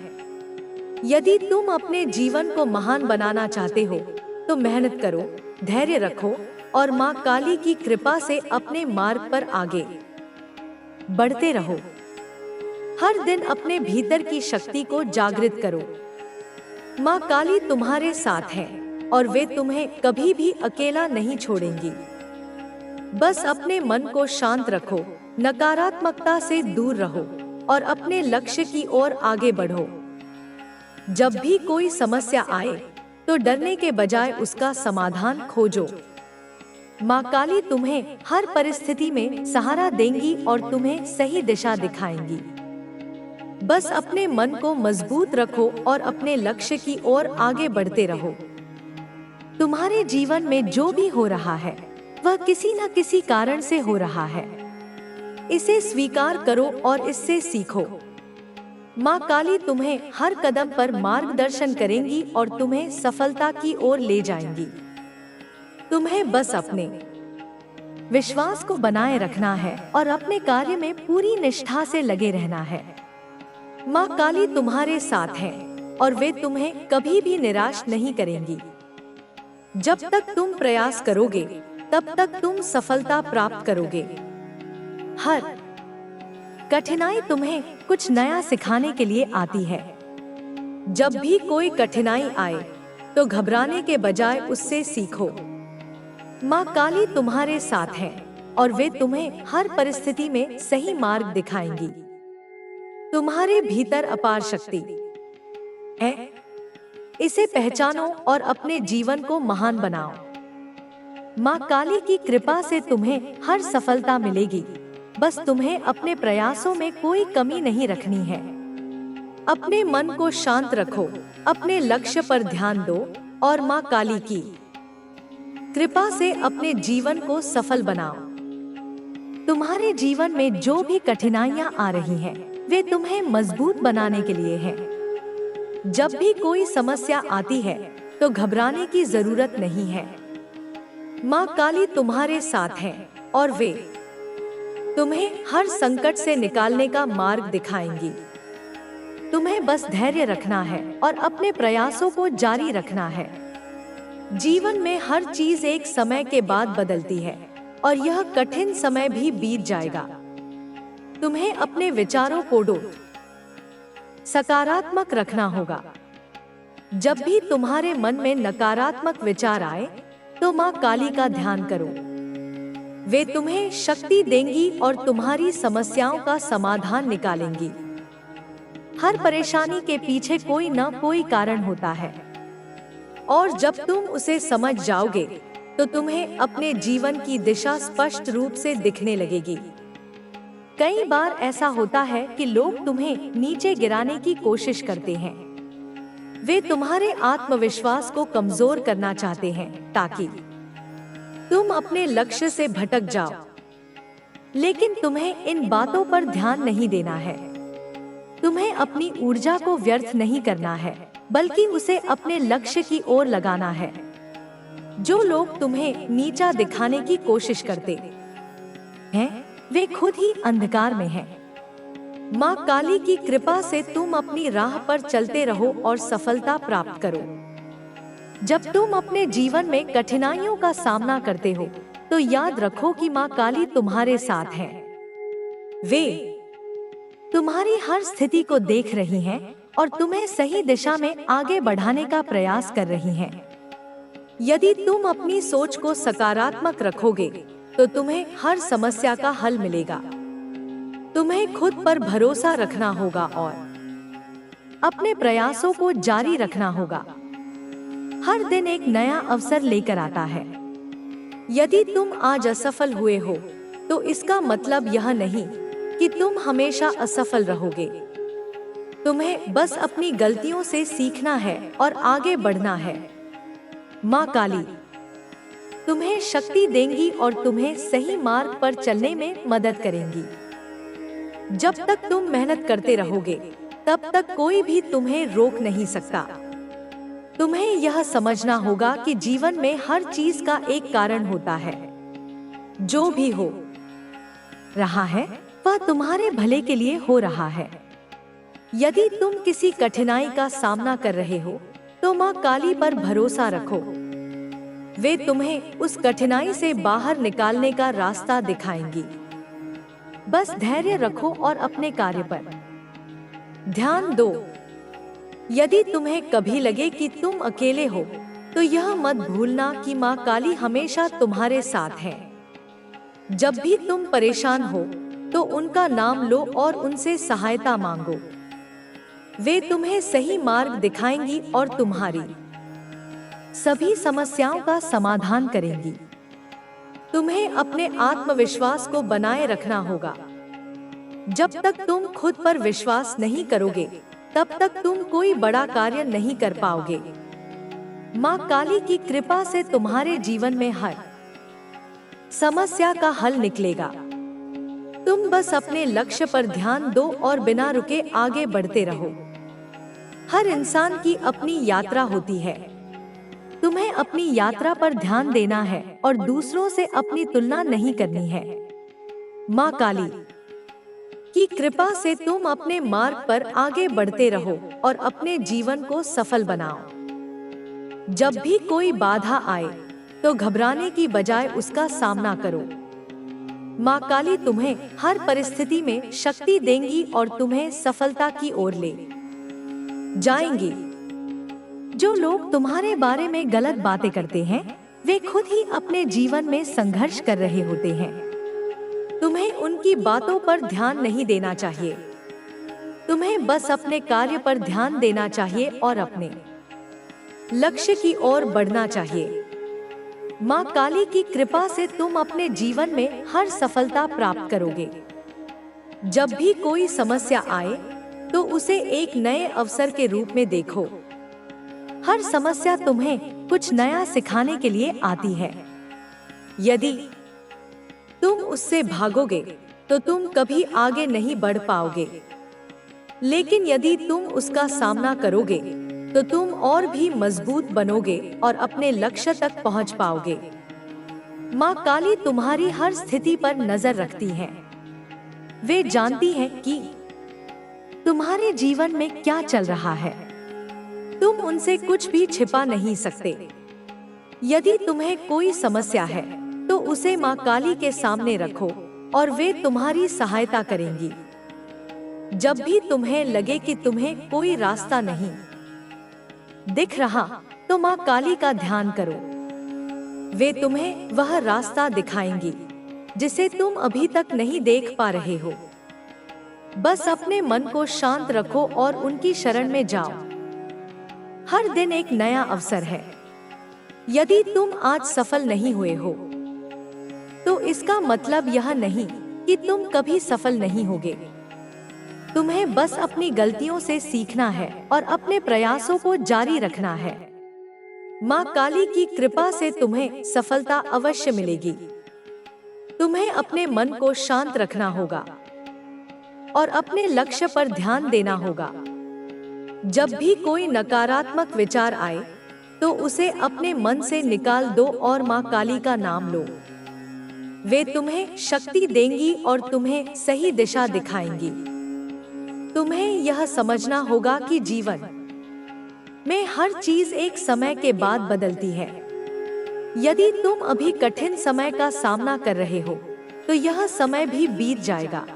यदि तुम अपने जीवन को महान बनाना चाहते हो तो मेहनत करो, धैर्य रखो और माँ काली की कृपा से अपने मार्ग पर आगे बढ़ते रहो। हर दिन अपने भीतर की शक्ति को जागृत करो। माँ काली तुम्हारे साथ है और वे तुम्हें कभी भी अकेला नहीं छोड़ेंगी। बस अपने मन को शांत रखो, नकारात्मकता से दूर रहो और अपने लक्ष्य की ओर आगे बढ़ो। जब भी कोई समस्या आए तो डरने के बजाय उसका समाधान खोजो। माँ काली तुम्हें हर परिस्थिति में सहारा देंगी और तुम्हें सही दिशा दिखाएंगी। बस अपने मन को मजबूत रखो और अपने लक्ष्य की ओर आगे बढ़ते रहो। तुम्हारे जीवन में जो भी हो रहा है वह किसी न किसी कारण से हो रहा है। इसे स्वीकार करो और इससे सीखो। माँ काली तुम्हें हर कदम पर मार्गदर्शन करेंगी और तुम्हें सफलता की ओर ले जाएंगी। तुम्हें बस अपने विश्वास को बनाए रखना है और अपने कार्य में पूरी निष्ठा से लगे रहना है। माँ काली तुम्हारे साथ है और वे तुम्हें कभी भी निराश नहीं करेंगी। जब तक तुम प्रयास करोगे तब तक तुम सफलता प्राप्त करोगे। हर कठिनाई तुम्हें कुछ नया सिखाने के लिए आती है। जब भी कोई कठिनाई आए तो घबराने के बजाय उससे सीखो। माँ काली तुम्हारे साथ है और वे तुम्हें हर परिस्थिति में सही मार्ग दिखाएंगी। तुम्हारे भीतर अपार शक्ति है, इसे पहचानो और अपने जीवन को महान बनाओ। माँ काली की कृपा से तुम्हें हर सफलता मिलेगी। बस तुम्हें अपने प्रयासों में कोई कमी नहीं रखनी है। अपने मन को शांत रखो, अपने लक्ष्य पर ध्यान दो और माँ काली की कृपा से अपने जीवन को सफल बनाओ। तुम्हारे जीवन में जो भी कठिनाइयाँ आ रही हैं, वे तुम्हें मजबूत बनाने के लिए हैं। जब भी कोई समस्या आती है तो घबराने की जरूरत नहीं है। माँ काली तुम्हारे साथ है और वे तुम्हें हर संकट से निकालने का मार्ग दिखाएंगी। तुम्हें बस धैर्य रखना है और अपने प्रयासों को जारी रखना है। जीवन में हर चीज एक समय के बाद बदलती है और यह कठिन समय भी बीत जाएगा। तुम्हें अपने विचारों को सकारात्मक रखना होगा। जब भी तुम्हारे मन में नकारात्मक विचार आए तो माँ काली का ध्यान करो। वे तुम्हें शक्ति देंगी और तुम्हारी समस्याओं का समाधान निकालेंगी। हर परेशानी के पीछे कोई न कोई कारण होता है और जब तुम उसे समझ जाओगे तो तुम्हें अपने जीवन की दिशा स्पष्ट रूप से दिखने लगेगी। कई बार ऐसा होता है कि लोग तुम्हें नीचे गिराने की कोशिश करते हैं। वे तुम्हारे आत्मविश्वास को कमजोर करना चाहते हैं ताकि तुम अपने लक्ष्य से भटक जाओ। लेकिन तुम्हें इन बातों पर ध्यान नहीं देना है। तुम्हें अपनी ऊर्जा को व्यर्थ नहीं करना है, बल्कि उसे अपने लक्ष्य की ओर लगाना है। जो लोग तुम्हें नीचा दिखाने की कोशिश करते हैं, वे खुद ही अंधकार में हैं। माँ काली की कृपा से तुम अपनी राह पर चलते रहो और सफलता प्राप्त करो। जब तुम अपने जीवन में कठिनाइयों का सामना करते हो तो याद रखो कि माँ काली तुम्हारे साथ है। वे तुम्हारी हर स्थिति को देख रही हैं और तुम्हें सही दिशा में आगे बढ़ाने का प्रयास कर रही हैं। यदि तुम अपनी सोच को सकारात्मक रखोगे तो तुम्हें हर समस्या का हल मिलेगा। तुम्हें खुद पर भरोसा रखना होगा और अपने प्रयासों को जारी रखना होगा। हर दिन एक नया अवसर लेकर आता है। यदि तुम आज असफल हुए हो तो इसका मतलब यह नहीं कि तुम हमेशा असफल रहोगे। तुम्हें बस अपनी गलतियों से सीखना है और आगे बढ़ना है। माँ काली तुम्हें शक्ति देंगी और तुम्हें सही मार्ग पर चलने में मदद करेंगी। जब तक तुम मेहनत करते रहोगे तब तक कोई भी तुम्हें रोक नहीं सकता। तुम्हें यह समझना होगा कि जीवन में हर चीज का एक कारण होता है। जो भी हो रहा है वह तुम्हारे भले के लिए हो रहा है। यदि तुम किसी कठिनाई का सामना कर रहे हो तो माँ काली पर भरोसा रखो। वे तुम्हें उस कठिनाई से बाहर निकालने का रास्ता दिखाएंगी। बस धैर्य रखो और अपने कार्य पर ध्यान दो। यदि तुम्हें कभी लगे कि तुम अकेले हो तो यह मत भूलना कि माँ काली हमेशा तुम्हारे साथ है। जब भी तुम परेशान हो तो उनका नाम लो और उनसे सहायता मांगो। वे तुम्हें सही मार्ग दिखाएंगी और तुम्हारी सभी समस्याओं का समाधान करेंगी। तुम्हें अपने आत्मविश्वास को बनाए रखना होगा। जब तक तुम खुद पर विश्वास नहीं करोगे तब तक तुम कोई बड़ा कार्य नहीं कर पाओगे। माँ काली की कृपा से तुम्हारे जीवन में हर समस्या का हल निकलेगा। तुम बस अपने लक्ष्य पर ध्यान दो और बिना रुके आगे बढ़ते रहो। हर इंसान की अपनी यात्रा होती है। तुम्हें अपनी यात्रा पर ध्यान देना है और दूसरों से अपनी तुलना नहीं करनी है। माँ काली की कृपा से तुम अपने मार्ग पर आगे बढ़ते रहो और अपने जीवन को सफल बनाओ। जब भी कोई बाधा आए तो घबराने की बजाय उसका सामना करो। माँ काली तुम्हें हर परिस्थिति में शक्ति देंगी और तुम्हें सफलता की ओर ले जाएंगी। जो लोग तुम्हारे बारे में गलत बातें करते हैं वे खुद ही अपने जीवन में संघर्ष कर रहे होते हैं। तुम्हें उनकी बातों पर ध्यान नहीं देना चाहिए। तुम्हें बस अपने कार्य पर ध्यान देना चाहिए और अपने लक्ष्य की ओर बढ़ना चाहिए। माँ काली की कृपा से तुम अपने जीवन में हर सफलता प्राप्त करोगे। जब भी कोई समस्या आए तो उसे एक नए अवसर के रूप में देखो। हर समस्या तुम्हें कुछ नया सिखाने के लिए आती है। यदि तुम उससे भागोगे तो तुम कभी आगे नहीं बढ़ पाओगे। लेकिन यदि तुम उसका सामना करोगे तो तुम और भी मजबूत बनोगे और अपने लक्ष्य तक पहुंच पाओगे। माँ काली तुम्हारी हर स्थिति पर नजर रखती हैं। वे जानती हैं कि तुम्हारे जीवन में क्या चल रहा है। तुम उनसे कुछ भी छिपा नहीं सकते। यदि तुम्हें कोई समस्या है तो उसे माँ काली के सामने रखो और वे तुम्हारी सहायता करेंगी। जब भी तुम्हें लगे कि तुम्हें कोई रास्ता नहीं दिख रहा तो माँ काली का ध्यान करो। वे तुम्हें वह रास्ता दिखाएंगी जिसे तुम अभी तक नहीं देख पा रहे हो। बस अपने मन को शांत रखो और उनकी शरण में जाओ। हर दिन एक नया अवसर है। यदि तुम आज सफल नहीं हुए हो तो इसका मतलब यह नहीं कि तुम कभी सफल नहीं होगे। तुम्हें बस अपनी गलतियों से सीखना है और अपने प्रयासों को जारी रखना है। माँ काली की कृपा से तुम्हें सफलता अवश्य मिलेगी। तुम्हें अपने मन को शांत रखना होगा और अपने लक्ष्य पर ध्यान देना होगा। जब भी कोई नकारात्मक विचार आए तो उसे अपने मन से निकाल दो और माँ काली का नाम लो। वे तुम्हें शक्ति देंगी और तुम्हें सही दिशा दिखाएंगी। तुम्हें यह समझना होगा कि जीवन में हर चीज एक समय के बाद बदलती है। यदि तुम अभी कठिन समय का सामना कर रहे हो तो यह समय भी बीत जाएगा।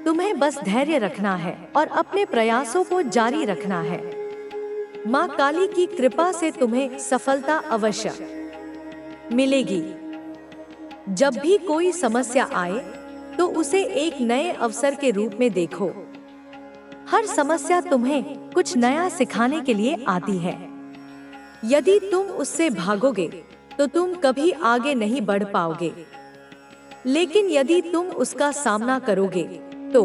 तुम्हें बस धैर्य रखना है और अपने प्रयासों को जारी रखना है। माँ काली की कृपा से तुम्हें सफलता अवश्य मिलेगी। जब भी कोई समस्या आए तो उसे एक नए अवसर के रूप में देखो। हर समस्या तुम्हें कुछ नया सिखाने के लिए आती है। यदि तुम उससे भागोगे तो तुम कभी आगे नहीं बढ़ पाओगे, लेकिन यदि तुम उसका सामना करोगे तो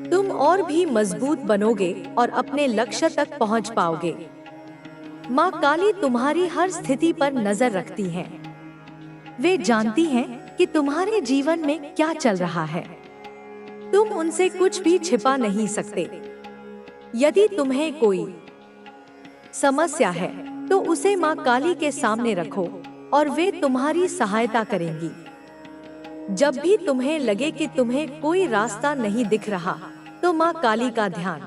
तुम और भी मजबूत बनोगे और अपने लक्ष्य तक पहुंच पाओगे। माँ काली तुम्हारी हर स्थिति पर नजर रखती हैं। वे जानती हैं कि तुम्हारे जीवन में क्या चल रहा है। तुम उनसे कुछ भी छिपा नहीं सकते। यदि तुम्हें कोई समस्या है तो उसे माँ काली के सामने रखो और वे तुम्हारी सहायता करेंगी। जब भी तुम्हें लगे कि तुम्हें कोई रास्ता नहीं दिख रहा तो माँ काली का ध्यान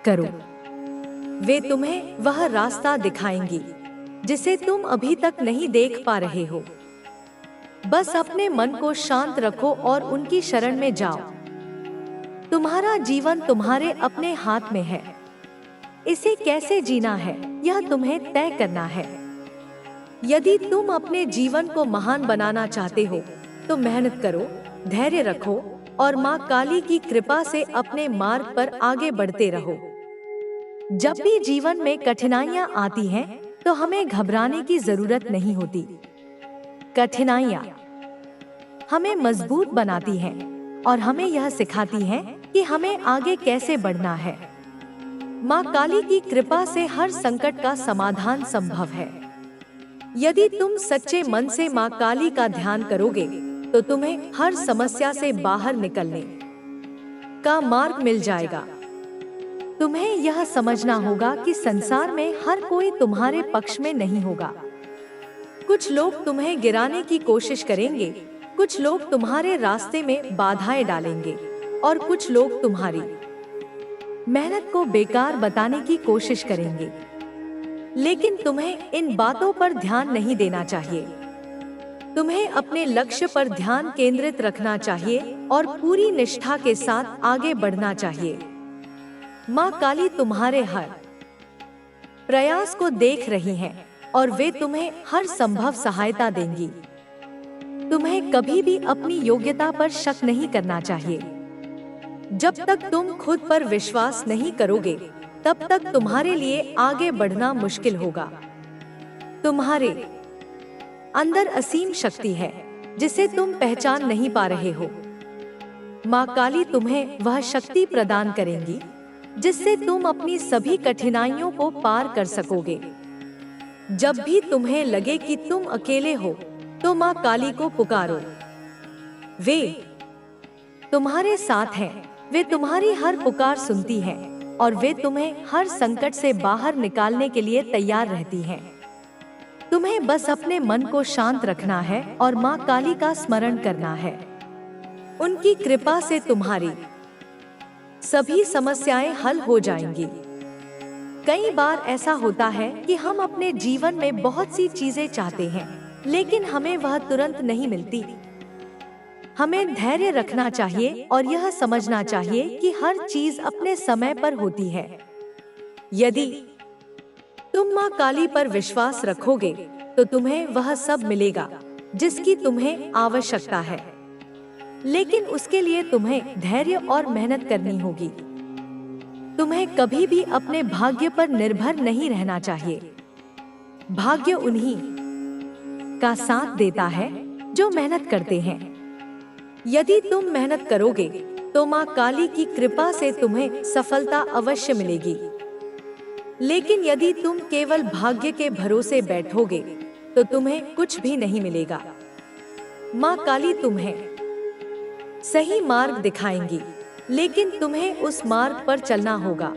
करो। वे तुम्हें वह रास्ता दिखाएंगी जिसे तुम अभी तक नहीं देख पा रहे हो। बस अपने मन को शांत रखो और उनकी शरण में जाओ। तुम्हारा जीवन तुम्हारे अपने हाथ में है। इसे कैसे जीना है यह तुम्हें तय करना है। यदि तुम अपने जीवन को महान बनाना चाहते हो तो मेहनत करो, धैर्य रखो और माँ काली की कृपा से अपने मार्ग पर आगे बढ़ते रहो। जब भी जीवन में कठिनाइयाँ आती हैं तो हमें घबराने की जरूरत नहीं होती। कठिनाइयाँ हमें मजबूत बनाती हैं और हमें यह सिखाती हैं कि हमें आगे कैसे बढ़ना है। माँ काली की कृपा से हर संकट का समाधान संभव है। यदि तुम सच्चे मन से माँ काली का ध्यान करोगे तो तुम्हें हर समस्या से बाहर निकलने का मार्ग मिल जाएगा। तुम्हें यह समझना होगा कि संसार में हर कोई तुम्हारे पक्ष में नहीं होगा। कुछ लोग तुम्हें गिराने की कोशिश करेंगे, कुछ लोग तुम्हारे रास्ते में बाधाएं डालेंगे और कुछ लोग तुम्हारी मेहनत को बेकार बताने की कोशिश करेंगे। लेकिन तुम्हें इन बातों पर ध्यान नहीं देना चाहिए। तुम्हें अपने लक्ष्य पर ध्यान केंद्रित रखना चाहिए और पूरी निष्ठा के साथ आगे बढ़ना चाहिए। माँ काली तुम्हारे हर प्रयास को देख रही हैं और वे तुम्हें हर संभव सहायता देंगी। तुम्हें कभी भी अपनी योग्यता पर शक नहीं करना चाहिए। जब तक तुम खुद पर विश्वास नहीं करोगे तब तक तुम्हारे लिए आगे बढ़ना मुश्किल होगा। तुम्हारे अंदर असीम शक्ति है जिसे तुम पहचान नहीं पा रहे हो। माँ काली तुम्हें वह शक्ति प्रदान करेंगी जिससे तुम अपनी सभी कठिनाइयों को पार कर सकोगे। जब भी तुम्हें लगे कि तुम अकेले हो तो माँ काली को पुकारो। वे तुम्हारे साथ हैं। वे तुम्हारी हर पुकार सुनती हैं और वे तुम्हें हर संकट से बाहर निकालने के लिए तैयार रहती हैं। तुम्हें बस अपने मन को शांत रखना है और माँ काली का स्मरण करना है। उनकी कृपा से तुम्हारी सभी समस्याएं हल हो जाएंगी। कई बार ऐसा होता है कि हम अपने जीवन में बहुत सी चीजें चाहते हैं, लेकिन हमें वह तुरंत नहीं मिलती। हमें धैर्य रखना चाहिए और यह समझना चाहिए कि हर चीज अपने समय पर होती है। यदि तुम माँ काली पर विश्वास रखोगे तो तुम्हें वह सब मिलेगा जिसकी तुम्हें आवश्यकता है, लेकिन उसके लिए तुम्हें धैर्य और मेहनत करनी होगी। तुम्हें कभी भी अपने भाग्य पर निर्भर नहीं रहना चाहिए। भाग्य उन्हीं का साथ देता है जो मेहनत करते हैं। यदि तुम मेहनत करोगे तो माँ काली की कृपा से तुम्हें सफलता अवश्य मिलेगी। लेकिन यदि तुम केवल भाग्य के भरोसे बैठोगे तो तुम्हें कुछ भी नहीं मिलेगा। माँ काली तुम्हें सही मार्ग दिखाएंगी, लेकिन तुम्हें उस मार्ग पर चलना होगा।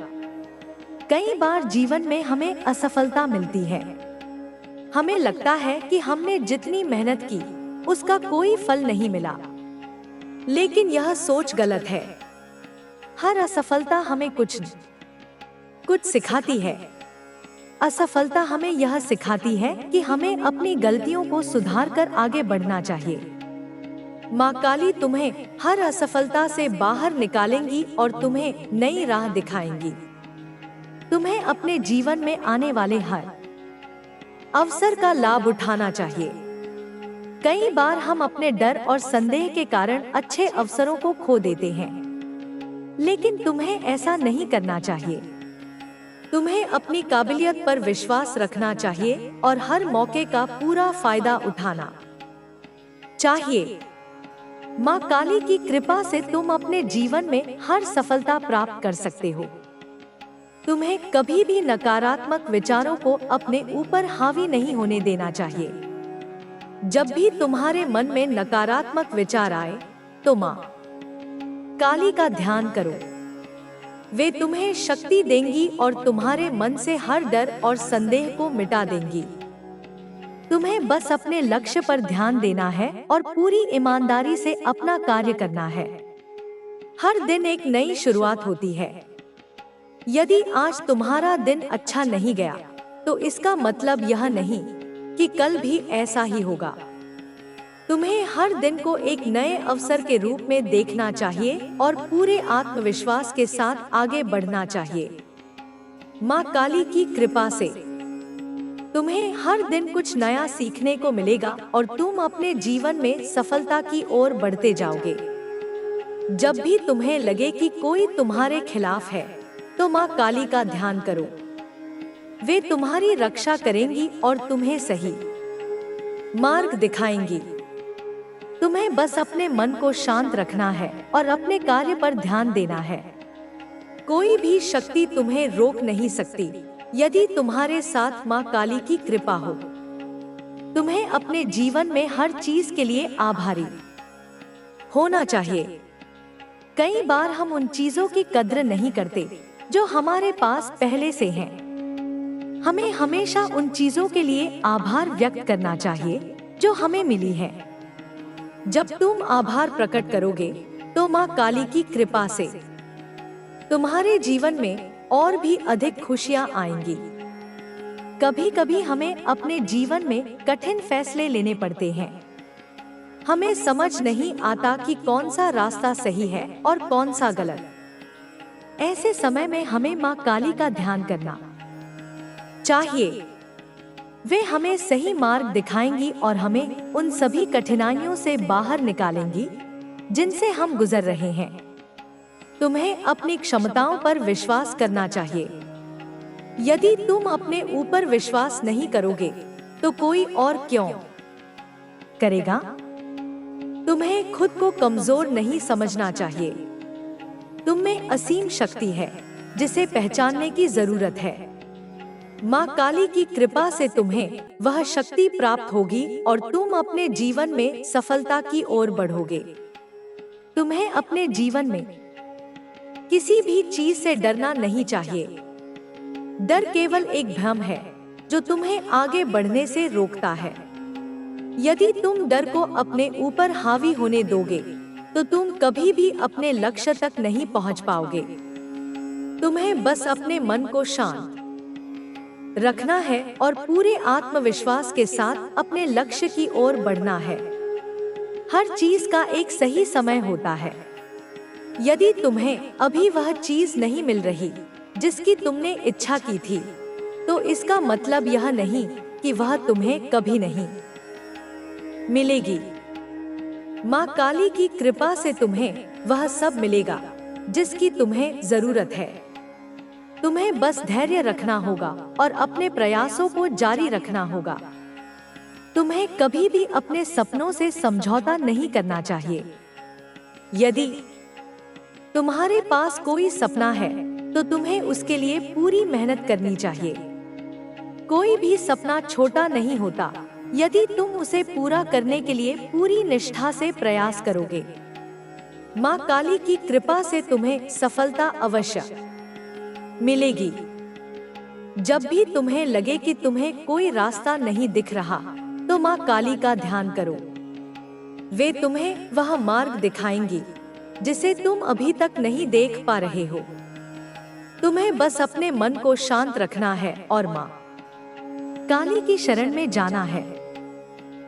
कई बार जीवन में हमें असफलता मिलती है। हमें लगता है कि हमने जितनी मेहनत की उसका कोई फल नहीं मिला, लेकिन यह सोच गलत है। हर असफलता हमें कुछ सिखाती है। असफलता हमें यह सिखाती है कि हमें अपनी गलतियों को सुधार कर आगे बढ़ना चाहिए। माँ काली तुम्हें हर असफलता से बाहर निकालेंगी और तुम्हें नई राह दिखाएंगी। तुम्हें अपने जीवन में आने वाले हर अवसर का लाभ उठाना चाहिए। कई बार हम अपने डर और संदेह के कारण अच्छे अवसरों को खो देते हैं, लेकिन तुम्हें ऐसा नहीं करना चाहिए। तुम्हें अपनी काबिलियत पर विश्वास रखना चाहिए और हर मौके का पूरा फायदा उठाना चाहिए। माँ काली की कृपा से तुम अपने जीवन में हर सफलता प्राप्त कर सकते हो। तुम्हें कभी भी नकारात्मक विचारों को अपने ऊपर हावी नहीं होने देना चाहिए। जब भी तुम्हारे मन में नकारात्मक विचार आए तो माँ काली का ध्यान करो। वे तुम्हें शक्ति देंगी और तुम्हारे मन से हर डर और संदेह को मिटा देंगी। तुम्हें बस अपने लक्ष्य पर ध्यान देना है और पूरी ईमानदारी से अपना कार्य करना है। हर दिन एक नई शुरुआत होती है। यदि आज तुम्हारा दिन अच्छा नहीं गया तो इसका मतलब यह नहीं कि कल भी ऐसा ही होगा। तुम्हें हर दिन को एक नए अवसर के रूप में देखना चाहिए और पूरे आत्मविश्वास के साथ आगे बढ़ना चाहिए। माँ काली की कृपा से तुम्हें हर दिन कुछ नया सीखने को मिलेगा और तुम अपने जीवन में सफलता की ओर बढ़ते जाओगे। जब भी तुम्हें लगे कि कोई तुम्हारे खिलाफ है तो माँ काली का ध्यान करो। वे तुम्हारी रक्षा करेंगी और तुम्हें सही मार्ग दिखाएंगी। तुम्हें बस अपने मन को शांत रखना है और अपने कार्य पर ध्यान देना है। कोई भी शक्ति तुम्हें रोक नहीं सकती यदि तुम्हारे साथ माँ काली की कृपा हो। तुम्हें अपने जीवन में हर चीज के लिए आभारी होना चाहिए। कई बार हम उन चीजों की कद्र नहीं करते जो हमारे पास पहले से हैं। हमें हमेशा उन चीजों के लिए आभार व्यक्त करना चाहिए जो हमें मिली है। जब तुम आभार प्रकट करोगे तो माँ काली की कृपा से तुम्हारे जीवन में और भी अधिक खुशियाँ आएंगी। कभी कभी हमें अपने जीवन में कठिन फैसले लेने पड़ते हैं। हमें समझ नहीं आता कि कौन सा रास्ता सही है और कौन सा गलत। ऐसे समय में हमें माँ काली का ध्यान करना चाहिए। वे हमें सही मार्ग दिखाएंगी और हमें उन सभी कठिनाइयों से बाहर निकालेंगी जिनसे हम गुजर रहे हैं। तुम्हें अपनी क्षमताओं पर विश्वास करना चाहिए। यदि तुम अपने ऊपर विश्वास नहीं करोगे तो कोई और क्यों करेगा? तुम्हें खुद को कमजोर नहीं समझना चाहिए। तुम में असीम शक्ति है जिसे पहचानने की जरूरत है। माँ काली की कृपा से तुम्हें वह शक्ति प्राप्त होगी और तुम अपने जीवन में सफलता की ओर बढ़ोगे। तुम्हें अपने जीवन में किसी भी चीज से डरना नहीं चाहिए। डर केवल एक भ्रम है जो तुम्हें आगे बढ़ने से रोकता है। यदि तुम डर को अपने ऊपर हावी होने दोगे तो तुम कभी भी अपने लक्ष्य तक नहीं पहुंच पाओगे। तुम्हें बस अपने मन को शांत रखना है और पूरे आत्मविश्वास के साथ अपने लक्ष्य की ओर बढ़ना है। हर चीज का एक सही समय होता है। यदि तुम्हें अभी वह चीज नहीं मिल रही जिसकी तुमने इच्छा की थी, तो इसका मतलब यह नहीं कि वह तुम्हें कभी नहीं मिलेगी। माँ काली की कृपा से तुम्हें वह सब मिलेगा जिसकी तुम्हें जरूरत है। तुम्हें बस धैर्य रखना होगा और अपने प्रयासों को जारी रखना होगा। तुम्हें कभी भी अपने सपनों से समझौता नहीं करना चाहिए। यदि तुम्हारे पास कोई सपना है तो तुम्हें उसके लिए पूरी मेहनत करनी चाहिए। कोई भी सपना छोटा नहीं होता यदि तुम उसे पूरा करने के लिए पूरी निष्ठा से प्रयास करोगे। माँ काली की कृपा से तुम्हें सफलता अवश्य मिलेगी। जब भी तुम्हें लगे कि तुम्हें कोई रास्ता नहीं दिख रहा, तो माँ काली का ध्यान करो। वे तुम्हें वह मार्ग दिखाएंगी जिसे तुम अभी तक नहीं देख पा रहे हो। तुम्हें बस अपने मन को शांत रखना है और माँ काली की शरण में जाना है।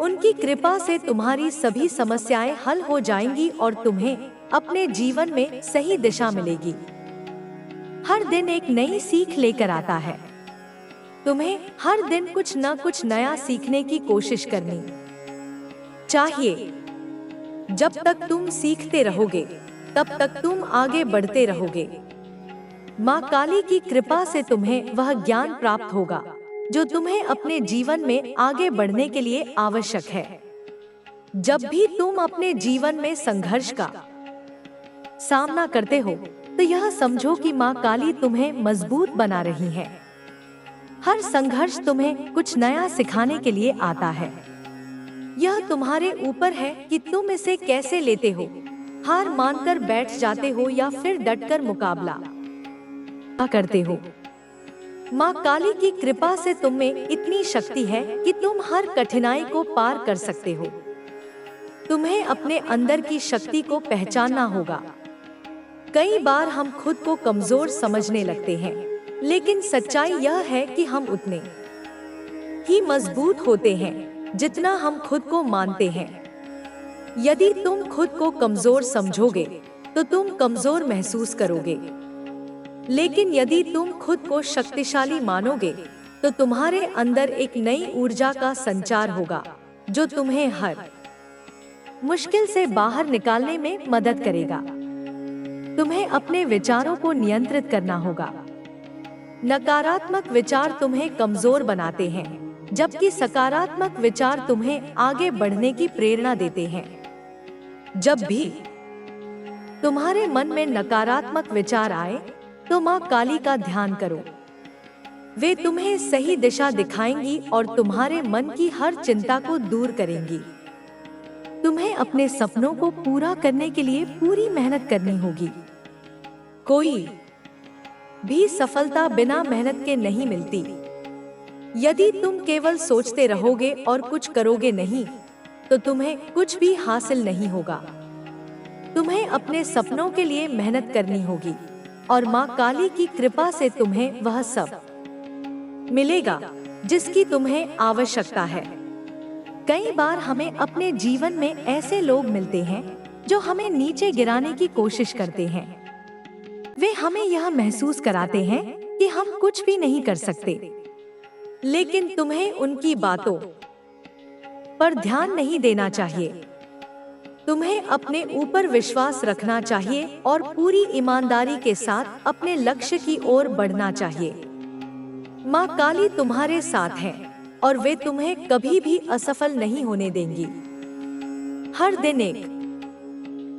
उनकी कृपा से तुम्हारी सभी समस्याएं हल हो जाएंगी और तुम्हें अपने जीवन में सही दिशा मिलेगी। हर दिन एक नई सीख लेकर आता है। तुम्हें हर दिन कुछ न कुछ नया सीखने की कोशिश करनी चाहिए। जब तक तुम सीखते रहोगे, तब तक तुम आगे बढ़ते रहोगे। माँ काली की कृपा से तुम्हें वह ज्ञान प्राप्त होगा जो तुम्हें अपने जीवन में आगे बढ़ने के लिए आवश्यक है। जब भी तुम अपने जीवन में संघर्ष का सामना करते हो, तो यह समझो कि माँ काली तुम्हें मजबूत बना रही है। हर संघर्ष तुम्हें कुछ नया सिखाने के लिए आता है। यह तुम्हारे ऊपर है कि तुम इसे कैसे लेते हो। हार मानकर बैठ जाते हो या फिर डटकर मुकाबला करते हो। माँ काली की कृपा से तुम में इतनी शक्ति है कि तुम हर कठिनाई को पार कर सकते हो। तुम्हें अपने अंदर की शक्ति को पहचानना होगा। कई बार हम खुद को कमजोर समझने लगते हैं, लेकिन सच्चाई यह है कि हम उतने ही मजबूत होते हैं जितना हम खुद को मानते हैं। यदि तुम खुद को कमजोर समझोगे, तो तुम कमजोर महसूस करोगे। लेकिन यदि तुम खुद को शक्तिशाली मानोगे, तो तुम्हारे अंदर एक नई ऊर्जा का संचार होगा जो तुम्हें हर मुश्किल से बाहर निकालने में मदद करेगा। तुम्हें अपने विचारों को नियंत्रित करना होगा। नकारात्मक विचार तुम्हें कमजोर बनाते हैं, जबकि सकारात्मक विचार तुम्हें आगे बढ़ने की प्रेरणा देते हैं। जब भी तुम्हारे मन में नकारात्मक विचार आए, तो माँ काली का ध्यान करो। वे तुम्हें सही दिशा दिखाएंगी और तुम्हारे मन की हर चिंता को दूर करेंगी। तुम्हें अपने सपनों को पूरा करने के लिए पूरी मेहनत करनी होगी। कोई भी सफलता बिना मेहनत के नहीं मिलती। यदि तुम केवल सोचते रहोगे और कुछ करोगे नहीं, तो तुम्हें कुछ भी हासिल नहीं होगा। तुम्हें अपने सपनों के लिए मेहनत करनी होगी और माँ काली की कृपा से तुम्हें वह सब मिलेगा जिसकी तुम्हें आवश्यकता है। कई बार हमें अपने जीवन में ऐसे लोग मिलते हैं जो हमें नीचे गिराने की कोशिश करते हैं। वे हमें यह महसूस कराते हैं कि हम कुछ भी नहीं कर सकते। लेकिन तुम्हें उनकी बातों पर ध्यान नहीं देना चाहिए। तुम्हें अपने ऊपर विश्वास रखना चाहिए और पूरी ईमानदारी के साथ अपने लक्ष्य की ओर बढ़ना चाहिए। माँ काली तुम्हारे साथ है और वे तुम्हें कभी भी असफल नहीं होने देंगी। हर दिन एक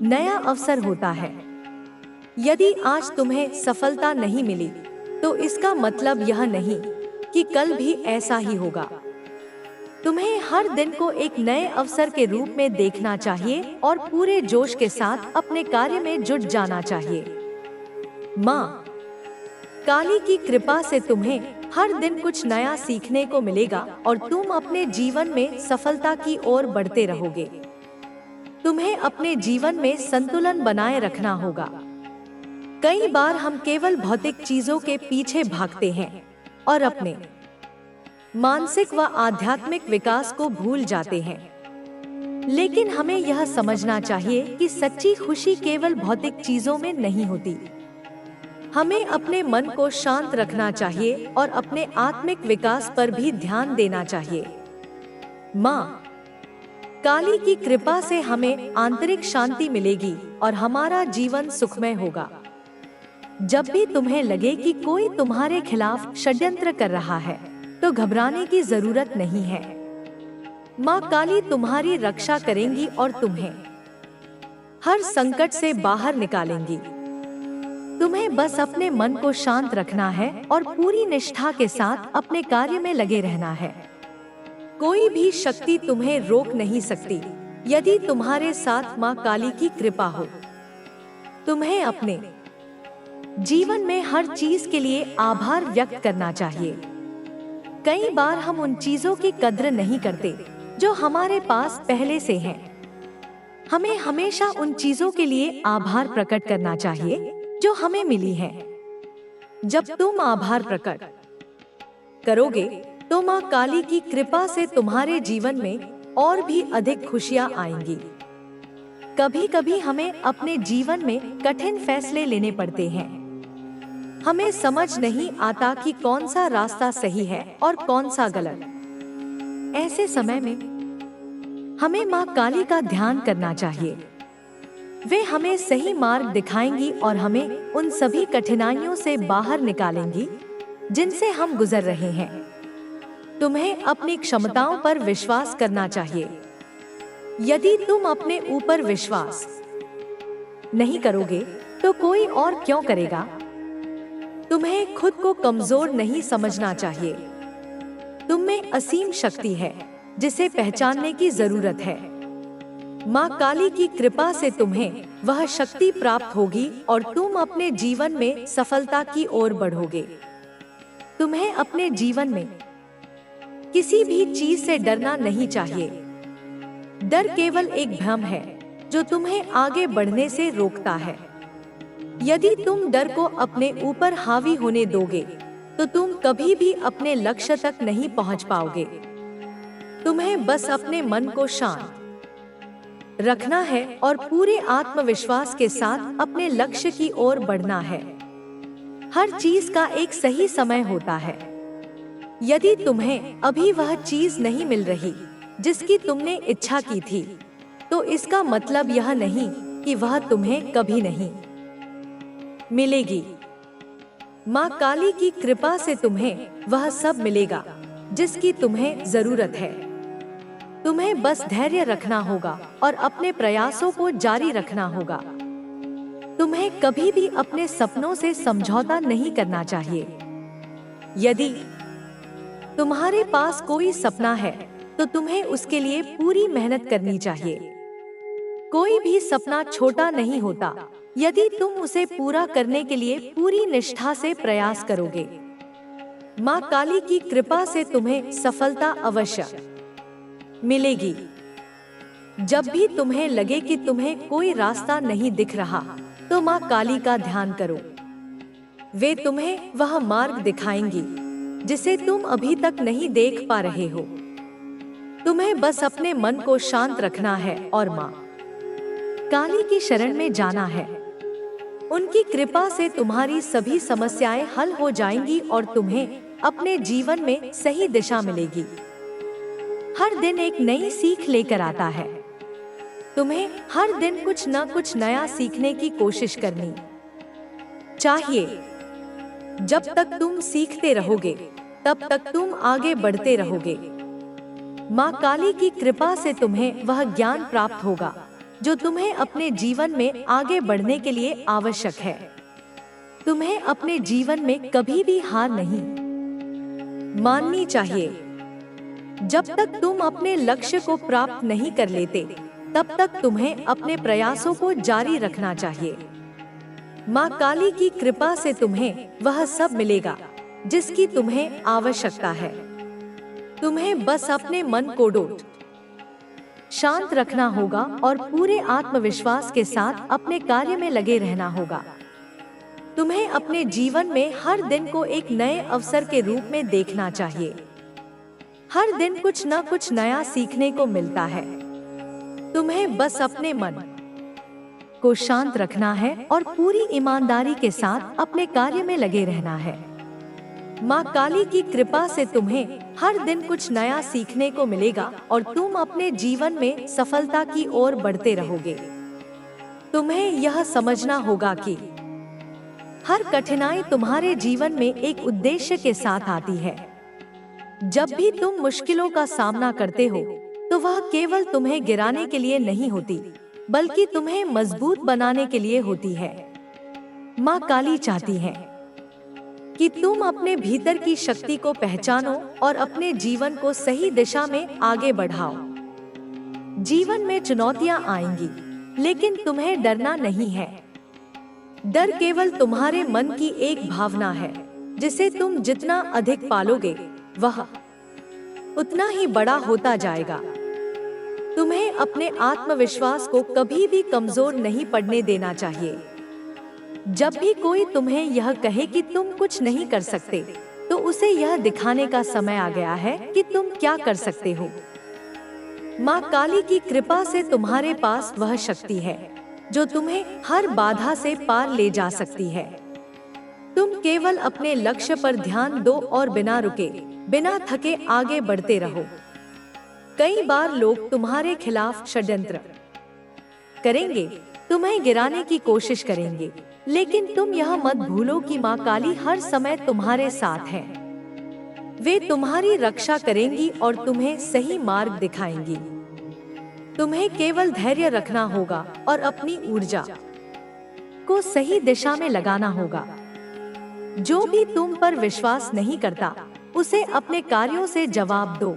नया अवसर होता है। यदि आज तुम्हें सफलता नहीं मिली, तो इसका मतलब यह नहीं कि कल भी ऐसा ही होगा। तुम्हें हर दिन को एक नए अवसर के रूप में देखना चाहिए और पूरे जोश के साथ अपने कार्य में जुट जाना चाहिए। माँ काली की कृपा से तुम्हें हर दिन कुछ नया सीखने को मिलेगा और तुम अपने जीवन में सफलता की ओर बढ़ते रहोगे। तुम्हें अपने जीवन में संतुलन बनाए रखना होगा। कई बार हम केवल भौतिक चीजों के पीछे भागते हैं और अपने मानसिक व आध्यात्मिक विकास को भूल जाते हैं। लेकिन हमें यह समझना चाहिए कि सच्ची खुशी केवल भौतिक चीजों में नहीं होती। हमें अपने मन को शांत रखना चाहिए और अपने आत्मिक विकास पर भी ध्यान देना चाहिए। माँ काली की कृपा से हमें आंतरिक शांति मिलेगी और हमारा जीवन सुखमय होगा। जब भी तुम्हें लगे कि कोई तुम्हारे खिलाफ षड्यंत्र कर रहा है, तो घबराने की जरूरत नहीं है। माँ काली तुम्हारी रक्षा करेंगी और तुम्हें हर संकट से बाहर निकालेंगी। तुम्हें बस अपने मन को शांत रखना है और पूरी निष्ठा के साथ अपने कार्य में लगे रहना है। कोई भी शक्ति तुम्हें रोक नहीं सकती यदि तुम्हारे साथ माँ काली की कृपा हो। तुम्हें अपने जीवन में हर चीज के लिए आभार व्यक्त करना चाहिए। कई बार हम उन चीजों की कद्र नहीं करते जो हमारे पास पहले से हैं। हमें हमेशा उन चीजों के लिए आभार प्रकट करना चाहिए जो हमें मिली हैं। जब तुम आभार प्रकट करोगे तो माँ काली की कृपा से तुम्हारे जीवन में और भी अधिक खुशियाँ आएंगी। कभी कभी हमें अपने जीवन में कठिन फैसले लेने पड़ते हैं। हमें समझ नहीं आता कि कौन सा रास्ता सही है और कौन सा गलत। ऐसे समय में हमें माँ काली का ध्यान करना चाहिए। वे हमें सही मार्ग दिखाएंगी और हमें उन सभी कठिनाइयों से बाहर निकालेंगी जिनसे हम गुजर रहे हैं। तुम्हें अपनी क्षमताओं पर विश्वास करना चाहिए। यदि तुम अपने ऊपर विश्वास नहीं करोगे तो कोई और क्यों करेगा? तुम्हें खुद को कमजोर नहीं समझना चाहिए। तुम में असीम शक्ति है जिसे पहचानने की जरूरत है। माँ काली की कृपा से तुम्हें वह शक्ति प्राप्त होगी और तुम अपने जीवन में सफलता की ओर बढ़ोगे। तुम्हें अपने जीवन में किसी भी चीज से डरना नहीं चाहिए। डर केवल एक भ्रम है जो तुम्हें आगे बढ़ने से रोकता है। यदि तुम डर को अपने ऊपर हावी होने दोगे तो तुम कभी भी अपने लक्ष्य तक नहीं पहुंच पाओगे। तुम्हें बस अपने मन को शांत रखना है और पूरे आत्मविश्वास के साथ अपने लक्ष्य की ओर बढ़ना है। हर चीज का एक सही समय होता है। यदि तुम्हें अभी वह चीज नहीं मिल रही जिसकी तुमने इच्छा की थी, तो इसका मतलब यह नहीं कि वह तुम्हें कभी नहीं मिलेगी। माँ काली की कृपा से तुम्हें वह सब मिलेगा जिसकी तुम्हें जरूरत है। तुम्हें बस धैर्य रखना होगा और अपने प्रयासों को जारी रखना होगा। तुम्हें कभी भी अपने सपनों से समझौता नहीं करना चाहिए। यदि तुम्हारे पास कोई सपना है तो तुम्हें उसके लिए पूरी मेहनत करनी चाहिए। कोई भी सपना छोटा नहीं होता यदि तुम उसे पूरा करने के लिए पूरी निष्ठा से प्रयास करोगे। माँ काली की कृपा से तुम्हें सफलता अवश्य मिलेगी। जब भी तुम्हें लगे कि तुम्हें कोई रास्ता नहीं दिख रहा, तो माँ काली का ध्यान करो। वे तुम्हें वह मार्ग दिखाएंगी जिसे तुम अभी तक नहीं देख पा रहे हो। तुम्हें बस अपने मन को शांत रखना है और माँ काली की शरण में जाना है। उनकी कृपा से तुम्हारी सभी समस्याएं हल हो जाएंगी और तुम्हें अपने जीवन में सही दिशा मिलेगी। हर दिन एक नई सीख लेकर आता है। तुम्हें हर दिन कुछ न कुछ नया सीखने की कोशिश करनी चाहिए। जब तक तुम सीखते रहोगे, तब तक तुम आगे बढ़ते रहोगे। माँ काली की कृपा से तुम्हें वह ज्ञान प्राप्त होगा जो तुम्हें अपने जीवन में आगे बढ़ने के लिए आवश्यक है। तुम्हें अपने जीवन में कभी भी हार नहीं माननी चाहिए। जब तक तुम अपने लक्ष्य को प्राप्त नहीं कर लेते, तब तक तुम्हें अपने प्रयासों को जारी रखना चाहिए। माँ काली की कृपा से तुम्हें वह सब मिलेगा जिसकी तुम्हें आवश्यकता है। तुम्हें बस अपने मन को डोट शांत रखना होगा और पूरे आत्मविश्वास के साथ अपने कार्य में लगे रहना होगा। तुम्हें अपने जीवन में हर दिन को एक नए अवसर के रूप में देखना चाहिए। हर दिन कुछ न कुछ नया सीखने को मिलता है। तुम्हें बस अपने मन को शांत रखना है और पूरी ईमानदारी के साथ अपने कार्य में लगे रहना है। माँ काली की कृपा से तुम्हें हर दिन कुछ नया सीखने को मिलेगा और तुम अपने जीवन में सफलता की ओर बढ़ते रहोगे। तुम्हें यह समझना होगा कि हर कठिनाई तुम्हारे जीवन में एक उद्देश्य के साथ आती है। जब भी तुम मुश्किलों का सामना करते हो तो वह केवल तुम्हें गिराने के लिए नहीं होती, बल्कि तुम्हें मजबूत बनाने के लिए होती है। माँ काली चाहती है कि तुम अपने भीतर की शक्ति को पहचानो और अपने जीवन को सही दिशा में आगे बढ़ाओ। जीवन में चुनौतियां आएंगी, लेकिन तुम्हें डरना नहीं है। डर केवल तुम्हारे मन की एक भावना है, जिसे तुम जितना अधिक पालोगे वह उतना ही बड़ा होता जाएगा। तुम्हें अपने आत्मविश्वास को कभी भी कमजोर नहीं पड़ने देना चाहिए। जब भी कोई तुम्हें यह कहे कि तुम कुछ नहीं कर सकते, तो उसे यह दिखाने का समय आ गया है कि तुम क्या कर सकते हो। माँ काली की कृपा से तुम्हारे पास वह शक्ति है जो तुम्हें हर बाधा से पार ले जा सकती है। तुम केवल अपने लक्ष्य पर ध्यान दो और बिना रुके, बिना थके आगे बढ़ते रहो। कई बार लोग तुम्हारे खिलाफ षड्यंत्र करेंगे, तुम्हें गिराने की कोशिश करेंगे, लेकिन तुम यह मत भूलो कि माँ काली हर समय तुम्हारे साथ है। वे तुम्हारी रक्षा करेंगी और तुम्हें सही मार्ग दिखाएंगी। तुम्हें केवल धैर्य रखना होगा और अपनी ऊर्जा को सही दिशा में लगाना होगा। जो भी तुम पर विश्वास नहीं करता, उसे अपने कार्यों से जवाब दो।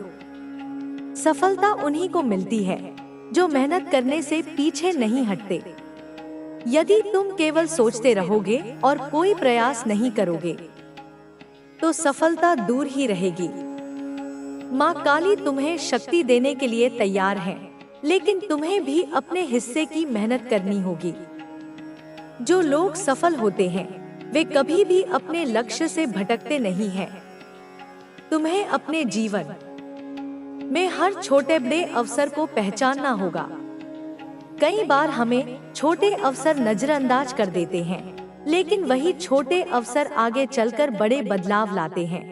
सफलता उन्हीं को मिलती है जो मेहनत करने से पीछे नहीं हटते। यदि तुम केवल सोचते रहोगे और कोई प्रयास नहीं करोगे, तो सफलता दूर ही रहेगी। माँ काली तुम्हें शक्ति देने के लिए तैयार है, लेकिन तुम्हें भी अपने हिस्से की मेहनत करनी होगी। जो लोग सफल होते हैं, वे कभी भी अपने लक्ष्य से भटकते नहीं हैं। तुम्हें अपने जीवन में हर छोटे बड़े अवसर को पहचानना होगा। कई बार हमें छोटे अवसर नजरअंदाज कर देते हैं, लेकिन वही छोटे अवसर आगे चलकर बड़े बदलाव लाते हैं।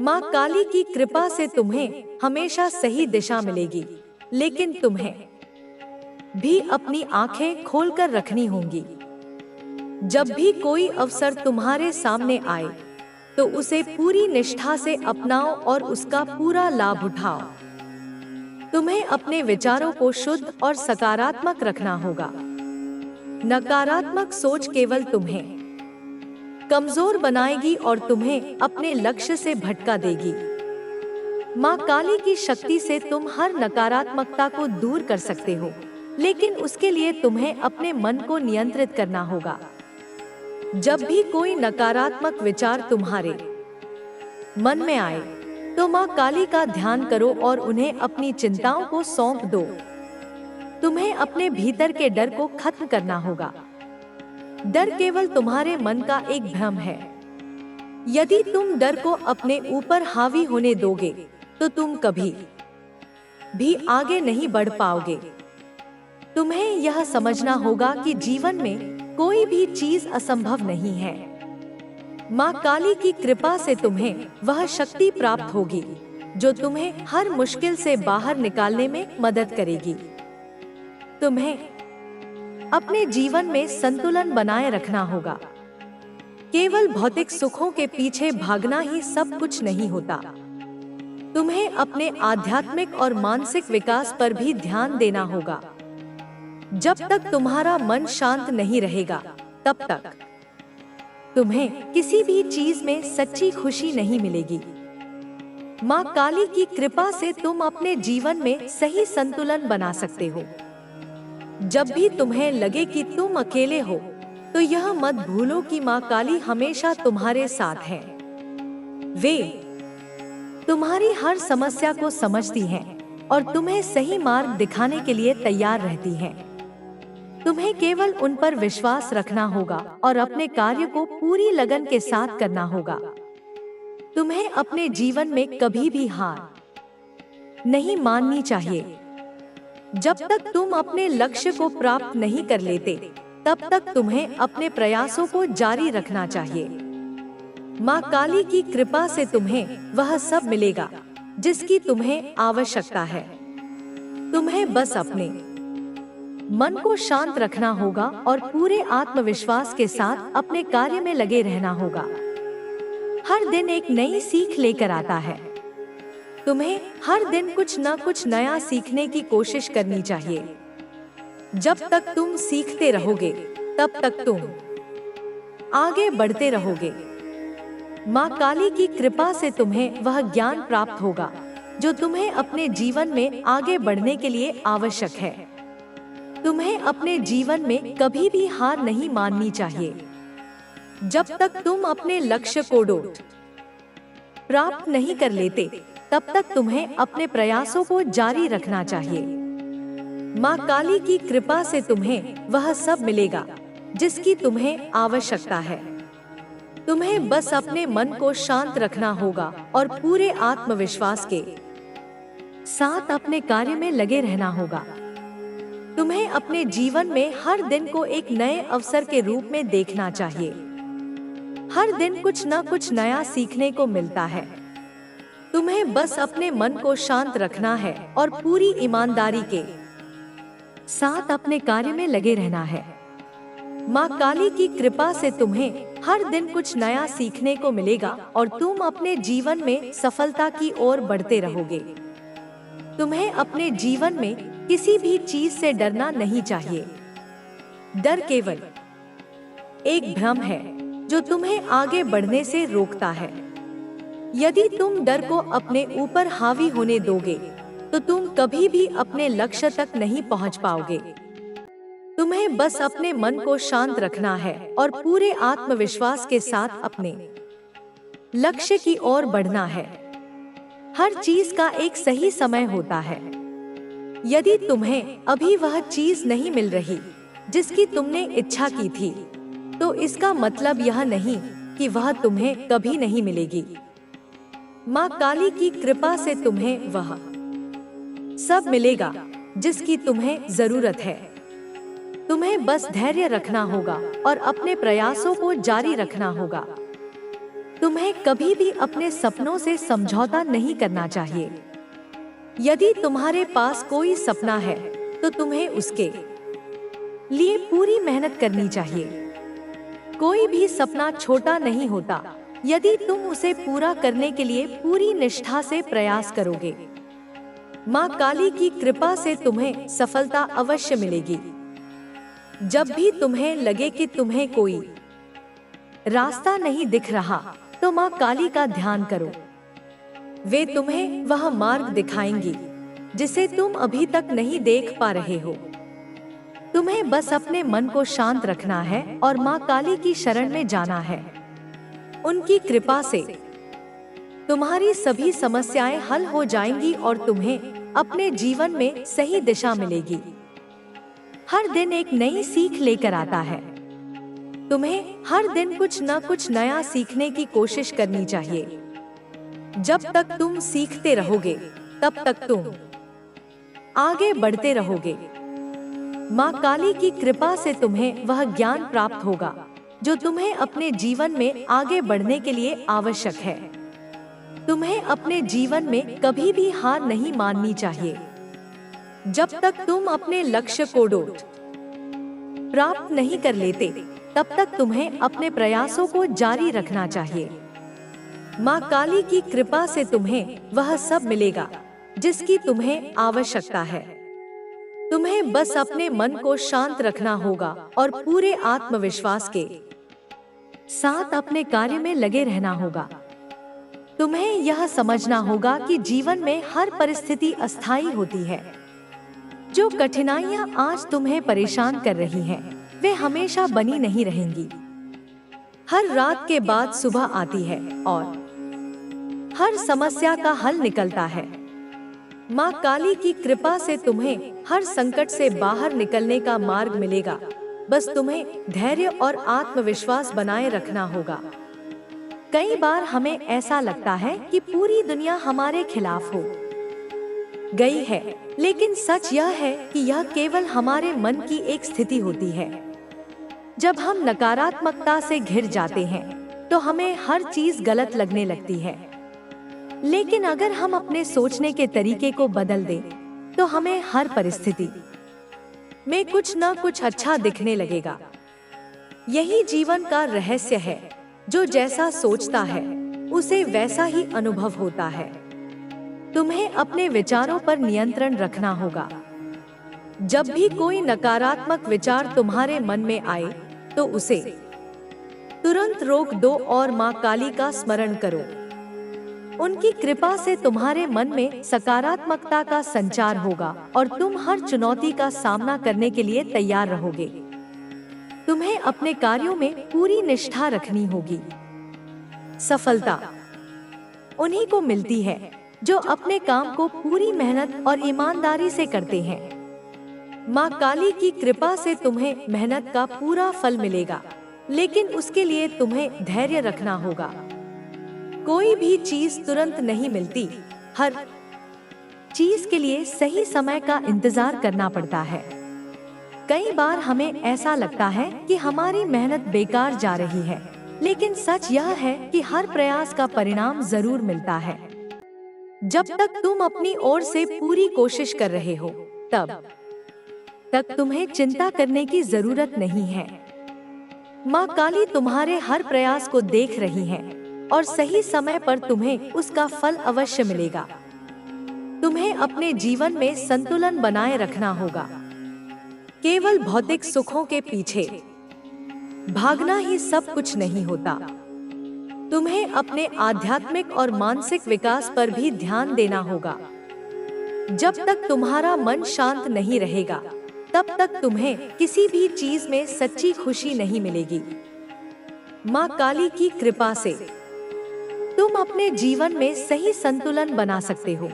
माँ काली की कृपा से तुम्हें हमेशा सही दिशा मिलेगी, लेकिन तुम्हें भी अपनी आंखें खोलकर रखनी होंगी। जब भी कोई अवसर तुम्हारे सामने आए, तो उसे पूरी निष्ठा से अपनाओ और उसका पूरा लाभ उठाओ। तुम्हें अपने विचारों को शुद्ध और सकारात्मक रखना होगा। नकारात्मक सोच केवल तुम्हें कमजोर बनाएगी और तुम्हें अपने लक्ष्य से भटका देगी। माँ काली की शक्ति से तुम हर नकारात्मकता को दूर कर सकते हो, लेकिन उसके लिए तुम्हें अपने मन को नियंत्रित करना होगा। जब भी कोई नकारात्मक विचार तुम्हारे मन में आए, तो माँ काली का ध्यान करो और उन्हें अपनी चिंताओं को सौंप दो। तुम्हें अपने भीतर के डर को खत्म करना होगा। डर केवल तुम्हारे मन का एक भ्रम है। यदि तुम डर को अपने ऊपर हावी होने दोगे, तो तुम कभी भी आगे नहीं बढ़ पाओगे। तुम्हें यह समझना होगा कि जीवन में कोई भी चीज असंभव नहीं है। माँ काली की कृपा से तुम्हें वह शक्ति प्राप्त होगी जो तुम्हें हर मुश्किल से बाहर निकालने में मदद करेगी। तुम्हें अपने जीवन में संतुलन बनाए रखना होगा। केवल भौतिक सुखों के पीछे भागना ही सब कुछ नहीं होता। तुम्हें अपने आध्यात्मिक और मानसिक विकास पर भी ध्यान देना होगा। जब तक तुम्हारा मन शांत नहीं रहेगा, तब तक तुम्हें किसी भी चीज में सच्ची खुशी नहीं मिलेगी। माँ काली की कृपा से तुम अपने जीवन में सही संतुलन बना सकते हो। जब भी तुम्हें लगे कि तुम अकेले हो, तो यह मत भूलो कि माँ काली हमेशा तुम्हारे साथ है। वे तुम्हारी हर समस्या को समझती हैं और तुम्हें सही मार्ग दिखाने के लिए तैयार रहती हैं। तुम्हें केवल उन पर विश्वास रखना होगा और अपने कार्य को पूरी लगन के साथ करना होगा। तुम्हें अपने जीवन में कभी भी हार नहीं माननी चाहिए। जब तक तुम अपने लक्ष्य को प्राप्त नहीं कर लेते, तब तक तुम्हें अपने प्रयासों को जारी रखना चाहिए। माँ काली की कृपा से तुम्हें वह सब मिलेगा जिसकी तुम्हें आवश्यकता है। तुम्हें बस अपने मन को शांत रखना होगा और पूरे आत्मविश्वास के साथ अपने कार्य में लगे रहना होगा। हर दिन एक नई सीख लेकर आता है। तुम्हें हर दिन कुछ न कुछ नया सीखने की कोशिश करनी चाहिए। जब तक तुम सीखते रहोगे, तब तक तुम आगे बढ़ते रहोगे। माँ काली की कृपा से तुम्हें वह ज्ञान प्राप्त होगा जो तुम्हें अपने जीवन में आगे बढ़ने के लिए आवश्यक है। तुम्हें अपने जीवन में कभी भी हार नहीं माननी चाहिए। जब तक तुम अपने लक्ष्य को प्राप्त नहीं कर लेते, तब तक तुम्हें अपने प्रयासों को जारी रखना चाहिए। माँ काली की कृपा से तुम्हें वह सब मिलेगा जिसकी तुम्हें आवश्यकता है। तुम्हें बस अपने मन को शांत रखना होगा और पूरे आत्मविश्वास के साथ अपने कार्य में लगे रहना होगा। तुम्हें अपने जीवन में हर दिन को एक नए अवसर के रूप में देखना चाहिए। हर दिन कुछ न कुछ नया सीखने को मिलता है। तुम्हें बस अपने मन को शांत रखना है और पूरी ईमानदारी के साथ अपने कार्य में लगे रहना है। माँ काली की कृपा से तुम्हें हर दिन कुछ नया सीखने को मिलेगा और तुम अपने जीवन में सफलता की ओर बढ़ते रहोगे। तुम्हें अपने जीवन में किसी भी चीज से डरना नहीं चाहिए। डर केवल एक भ्रम है जो तुम्हें आगे बढ़ने से रोकता है। यदि तुम डर को अपने ऊपर हावी होने दोगे, तो तुम कभी भी अपने लक्ष्य तक नहीं पहुंच पाओगे। तुम्हें बस अपने मन को शांत रखना है और पूरे आत्मविश्वास के साथ अपने लक्ष्य की ओर बढ़ना है। हर चीज का एक सही समय होता है। यदि तुम्हें अभी वह चीज नहीं मिल रही जिसकी तुमने इच्छा की थी, तो इसका मतलब यह नहीं कि वह तुम्हें कभी नहीं मिलेगी। माँ काली की कृपा से तुम्हें वह सब मिलेगा जिसकी तुम्हें जरूरत है। तुम्हें बस धैर्य रखना होगा और अपने प्रयासों को जारी रखना होगा। तुम्हें कभी भी अपने सपनों से समझौता नहीं करना चाहिए। यदि तुम्हारे पास कोई सपना है, तो तुम्हें उसके लिए पूरी मेहनत करनी चाहिए। कोई भी सपना छोटा नहीं होता यदि तुम उसे पूरा करने के लिए पूरी निष्ठा से प्रयास करोगे। माँ काली की कृपा से तुम्हें सफलता अवश्य मिलेगी। जब भी तुम्हें लगे कि तुम्हें कोई रास्ता नहीं दिख रहा, तो माँ काली का ध्यान करो। वे तुम्हें वह मार्ग दिखाएंगी जिसे तुम अभी तक नहीं देख पा रहे हो। तुम्हें बस अपने मन को शांत रखना है और माँ काली की शरण में जाना है। उनकी कृपा से तुम्हारी सभी समस्याएं हल हो जाएंगी और तुम्हें अपने जीवन में सही दिशा मिलेगी। हर दिन एक नई सीख लेकर आता है। तुम्हें हर दिन कुछ न कुछ नया सीखने की कोशिश करनी चाहिए। जब तक तुम सीखते रहोगे, तब तक तुम आगे बढ़ते रहोगे। माँ काली की कृपा से तुम्हें वह ज्ञान प्राप्त होगा जो तुम्हें अपने जीवन में आगे बढ़ने के लिए आवश्यक है। तुम्हें अपने जीवन में कभी भी हार नहीं माननी चाहिए। जब तक तुम अपने लक्ष्य को प्राप्त नहीं कर लेते, तब तक तुम्हें अपने प्रयासों को जारी रखना चाहिए। माँ काली की कृपा से तुम्हें वह सब मिलेगा जिसकी तुम्हें आवश्यकता है। तुम्हें बस अपने मन को शांत रखना होगा और पूरे आत्मविश्वास के साथ अपने कार्य में लगे रहना होगा। तुम्हें यह समझना होगा कि जीवन में हर परिस्थिति अस्थायी होती है। जो कठिनाइयाँ आज तुम्हें परेशान कर रही हैं, वे हमेशा बनी नहीं रहेंगी। हर रात के बाद सुबह आती है और हर समस्या का हल निकलता है। माँ काली की कृपा से तुम्हें हर संकट से बाहर निकलने का मार्ग मिलेगा। बस तुम्हें धैर्य और आत्मविश्वास बनाए रखना होगा। कई बार हमें ऐसा लगता है कि पूरी दुनिया हमारे खिलाफ हो गई है, लेकिन सच यह है कि यह केवल हमारे मन की एक स्थिति होती है। जब हम नकारात्मकता से घिर जाते हैं तो हमें हर चीज गलत लगने लगती है। लेकिन अगर हम अपने सोचने के तरीके को बदल दें तो हमें हर परिस्थिति में कुछ न कुछ अच्छा दिखने लगेगा। यही जीवन का रहस्य है। जो जैसा सोचता है उसे वैसा ही अनुभव होता है। तुम्हें अपने विचारों पर नियंत्रण रखना होगा। जब भी कोई नकारात्मक विचार तुम्हारे मन में आए तो उसे तुरंत रोक दो और माँ काली का स्मरण करो। उनकी कृपा से तुम्हारे मन में सकारात्मकता का संचार होगा और तुम हर चुनौती का सामना करने के लिए तैयार रहोगे। तुम्हें अपने कार्यों में पूरी निष्ठा रखनी होगी। सफलता उन्हीं को मिलती है जो अपने काम को पूरी मेहनत और ईमानदारी से करते हैं। माँ काली की कृपा से तुम्हें मेहनत का पूरा फल मिलेगा, लेकिन उसके लिए तुम्हें धैर्य रखना होगा। कोई भी चीज तुरंत नहीं मिलती। हर चीज के लिए सही समय का इंतजार करना पड़ता है। कई बार हमें ऐसा लगता है कि हमारी मेहनत बेकार जा रही है, लेकिन सच यह है कि हर प्रयास का परिणाम जरूर मिलता है। जब तक तुम अपनी ओर से पूरी कोशिश कर रहे हो, तब तक तुम्हें चिंता करने की जरूरत नहीं है। माँ काली तुम्हारे हर प्रयास को देख रही है और सही समय पर तुम्हें उसका फल अवश्य मिलेगा। तुम्हें अपने जीवन में संतुलन बनाए रखना होगा। केवल भौतिक सुखों के पीछे भागना ही सब कुछ नहीं होता। तुम्हें अपने आध्यात्मिक और मानसिक विकास पर भी ध्यान देना होगा। जब तक तुम्हारा मन शांत नहीं रहेगा, तब तक तुम्हें किसी भी चीज में सच्ची खुशी नहीं मिलेगी। माँ काली की कृपा से तुम अपने जीवन में सही संतुलन बना सकते हो।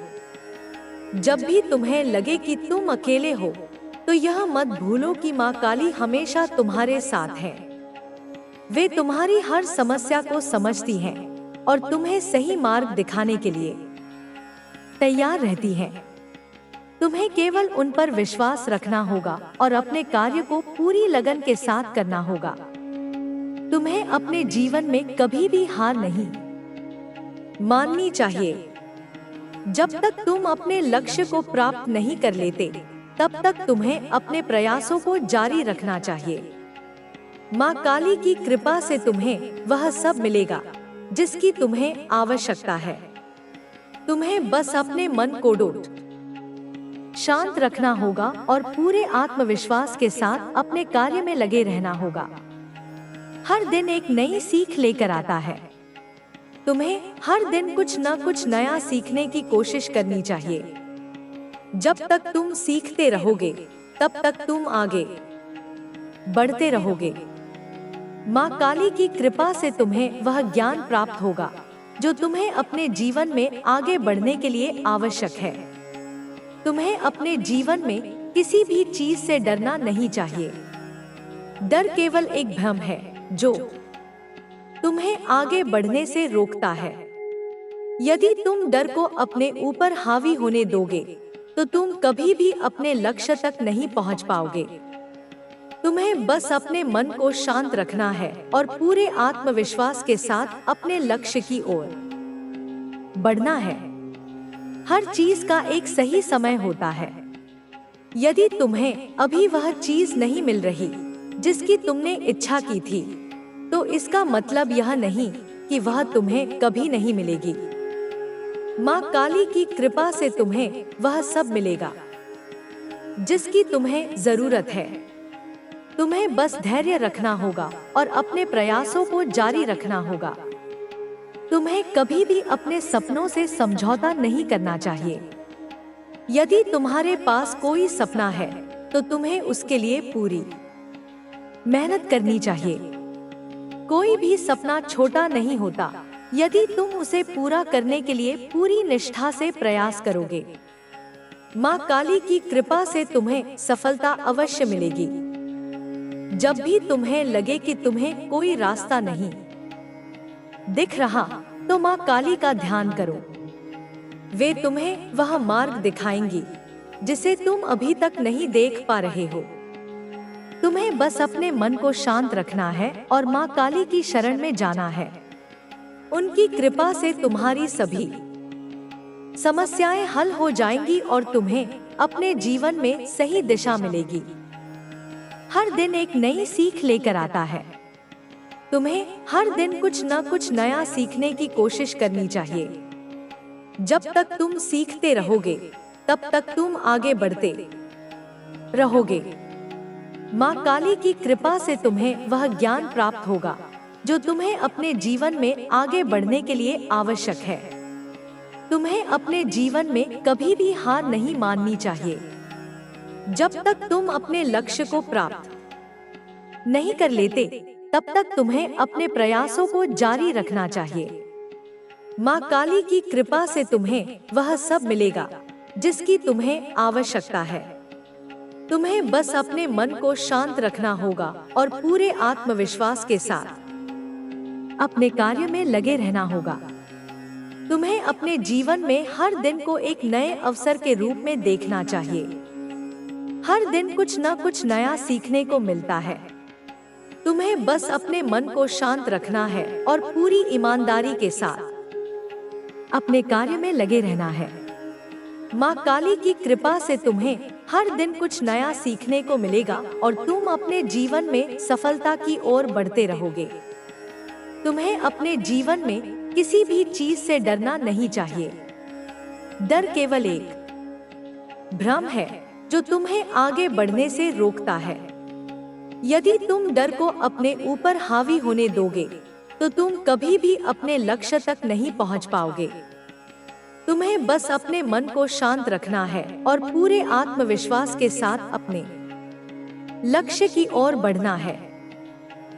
जब भी तुम्हें लगे कि तुम अकेले हो, तो यह मत भूलो कि माँ काली हमेशा तुम्हारे साथ है। वे तुम्हारी हर समस्या को समझती हैं और तुम्हें सही मार्ग दिखाने के लिए तैयार रहती हैं। तुम्हें केवल उन पर विश्वास रखना होगा और अपने कार्य को पूरी लगन के साथ करना होगा। तुम्हें अपने जीवन में कभी भी हार नहीं माननी चाहिए। जब तक तुम अपने लक्ष्य को प्राप्त नहीं कर लेते, तब तक तुम्हें अपने प्रयासों को जारी रखना चाहिए। माँ काली की कृपा से तुम्हें वह सब मिलेगा जिसकी तुम्हें आवश्यकता है। तुम्हें बस अपने मन को शांत रखना होगा और पूरे आत्मविश्वास के साथ अपने कार्य में लगे रहना होगा। हर दिन एक नई सीख लेकर आता है। तुम्हें हर दिन कुछ न कुछ नया सीखने की कोशिश करनी चाहिए। जब तक तुम सीखते रहोगे, तब तक तुम आगे बढ़ते रहोगे। माँ काली की कृपा से तुम्हें वह ज्ञान प्राप्त होगा जो तुम्हें अपने जीवन में आगे बढ़ने के लिए आवश्यक है। तुम्हें अपने जीवन में किसी भी चीज से डरना नहीं चाहिए। डर केवल एक भ्रम है जो तुम्हें आगे बढ़ने से रोकता है। यदि तुम डर को अपने ऊपर हावी होने दोगे, तो तुम कभी भी अपने लक्ष्य तक नहीं पहुंच पाओगे। तुम्हें बस अपने मन को शांत रखना है और पूरे आत्मविश्वास के साथ अपने लक्ष्य की ओर बढ़ना है। हर चीज का एक सही समय होता है। यदि तुम्हें अभी वह चीज नहीं मिल रही जिसकी तुमने इच्छा की थी, तो इसका मतलब यह नहीं कि वह तुम्हें कभी नहीं मिलेगी। माँ काली की कृपा से तुम्हें वह सब मिलेगा जिसकी तुम्हें जरूरत है। तुम्हें बस धैर्य रखना होगा और अपने प्रयासों को जारी रखना होगा। तुम्हें कभी भी अपने सपनों से समझौता नहीं करना चाहिए। यदि तुम्हारे पास कोई सपना है, तो तुम्हें उसके लिए पूरी मेहनत करनी चाहिए। कोई भी सपना छोटा नहीं होता यदि तुम उसे पूरा करने के लिए पूरी निष्ठा से प्रयास करोगे। माँ काली की कृपा से तुम्हें सफलता अवश्य मिलेगी। जब भी तुम्हें लगे कि तुम्हें कोई रास्ता नहीं दिख रहा, तो माँ काली का ध्यान करो। वे तुम्हें वह मार्ग दिखाएंगी जिसे तुम अभी तक नहीं देख पा रहे हो। तुम्हें बस अपने मन को शांत रखना है और माँ काली की शरण में जाना है। उनकी कृपा से तुम्हारी सभी समस्याएं हल हो जाएंगी और तुम्हें अपने जीवन में सही दिशा मिलेगी। हर दिन एक नई सीख लेकर आता है। तुम्हें हर दिन कुछ न कुछ नया सीखने की कोशिश करनी चाहिए। जब तक तुम सीखते रहोगे, तब तक तुम आगे बढ़ते रहोगे। माँ काली की कृपा से तुम्हें वह ज्ञान प्राप्त होगा जो तुम्हें अपने जीवन में आगे बढ़ने के लिए आवश्यक है। तुम्हें अपने जीवन में कभी भी हार नहीं माननी चाहिए। जब तक तुम अपने लक्ष्य को प्राप्त नहीं कर लेते, तब तक तुम्हें अपने प्रयासों को जारी रखना चाहिए। माँ काली की कृपा से तुम्हें वह सब मिलेगा जिसकी तुम्हें आवश्यकता है। तुम्हें बस अपने मन को शांत रखना होगा और पूरे आत्मविश्वास के साथ अपने कार्य में लगे रहना होगा। तुम्हें अपने जीवन में हर दिन को एक नए अवसर के रूप में देखना चाहिए। हर दिन कुछ न कुछ नया सीखने को मिलता है। तुम्हें बस अपने मन को शांत रखना है और पूरी ईमानदारी के साथ अपने कार्य में लगे रहना है। माँ काली की कृपा से तुम्हें हर दिन कुछ नया सीखने को मिलेगा और तुम अपने जीवन में सफलता की ओर बढ़ते रहोगे। तुम्हें अपने जीवन में किसी भी चीज से डरना नहीं चाहिए। डर केवल एक भ्रम है जो तुम्हें आगे बढ़ने से रोकता है। यदि तुम डर को अपने ऊपर हावी होने दोगे, तो तुम कभी भी अपने लक्ष्य तक नहीं पहुंच पाओगे। तुम्हें बस अपने मन को शांत रखना है और पूरे आत्मविश्वास के साथ अपने लक्ष्य की ओर बढ़ना है।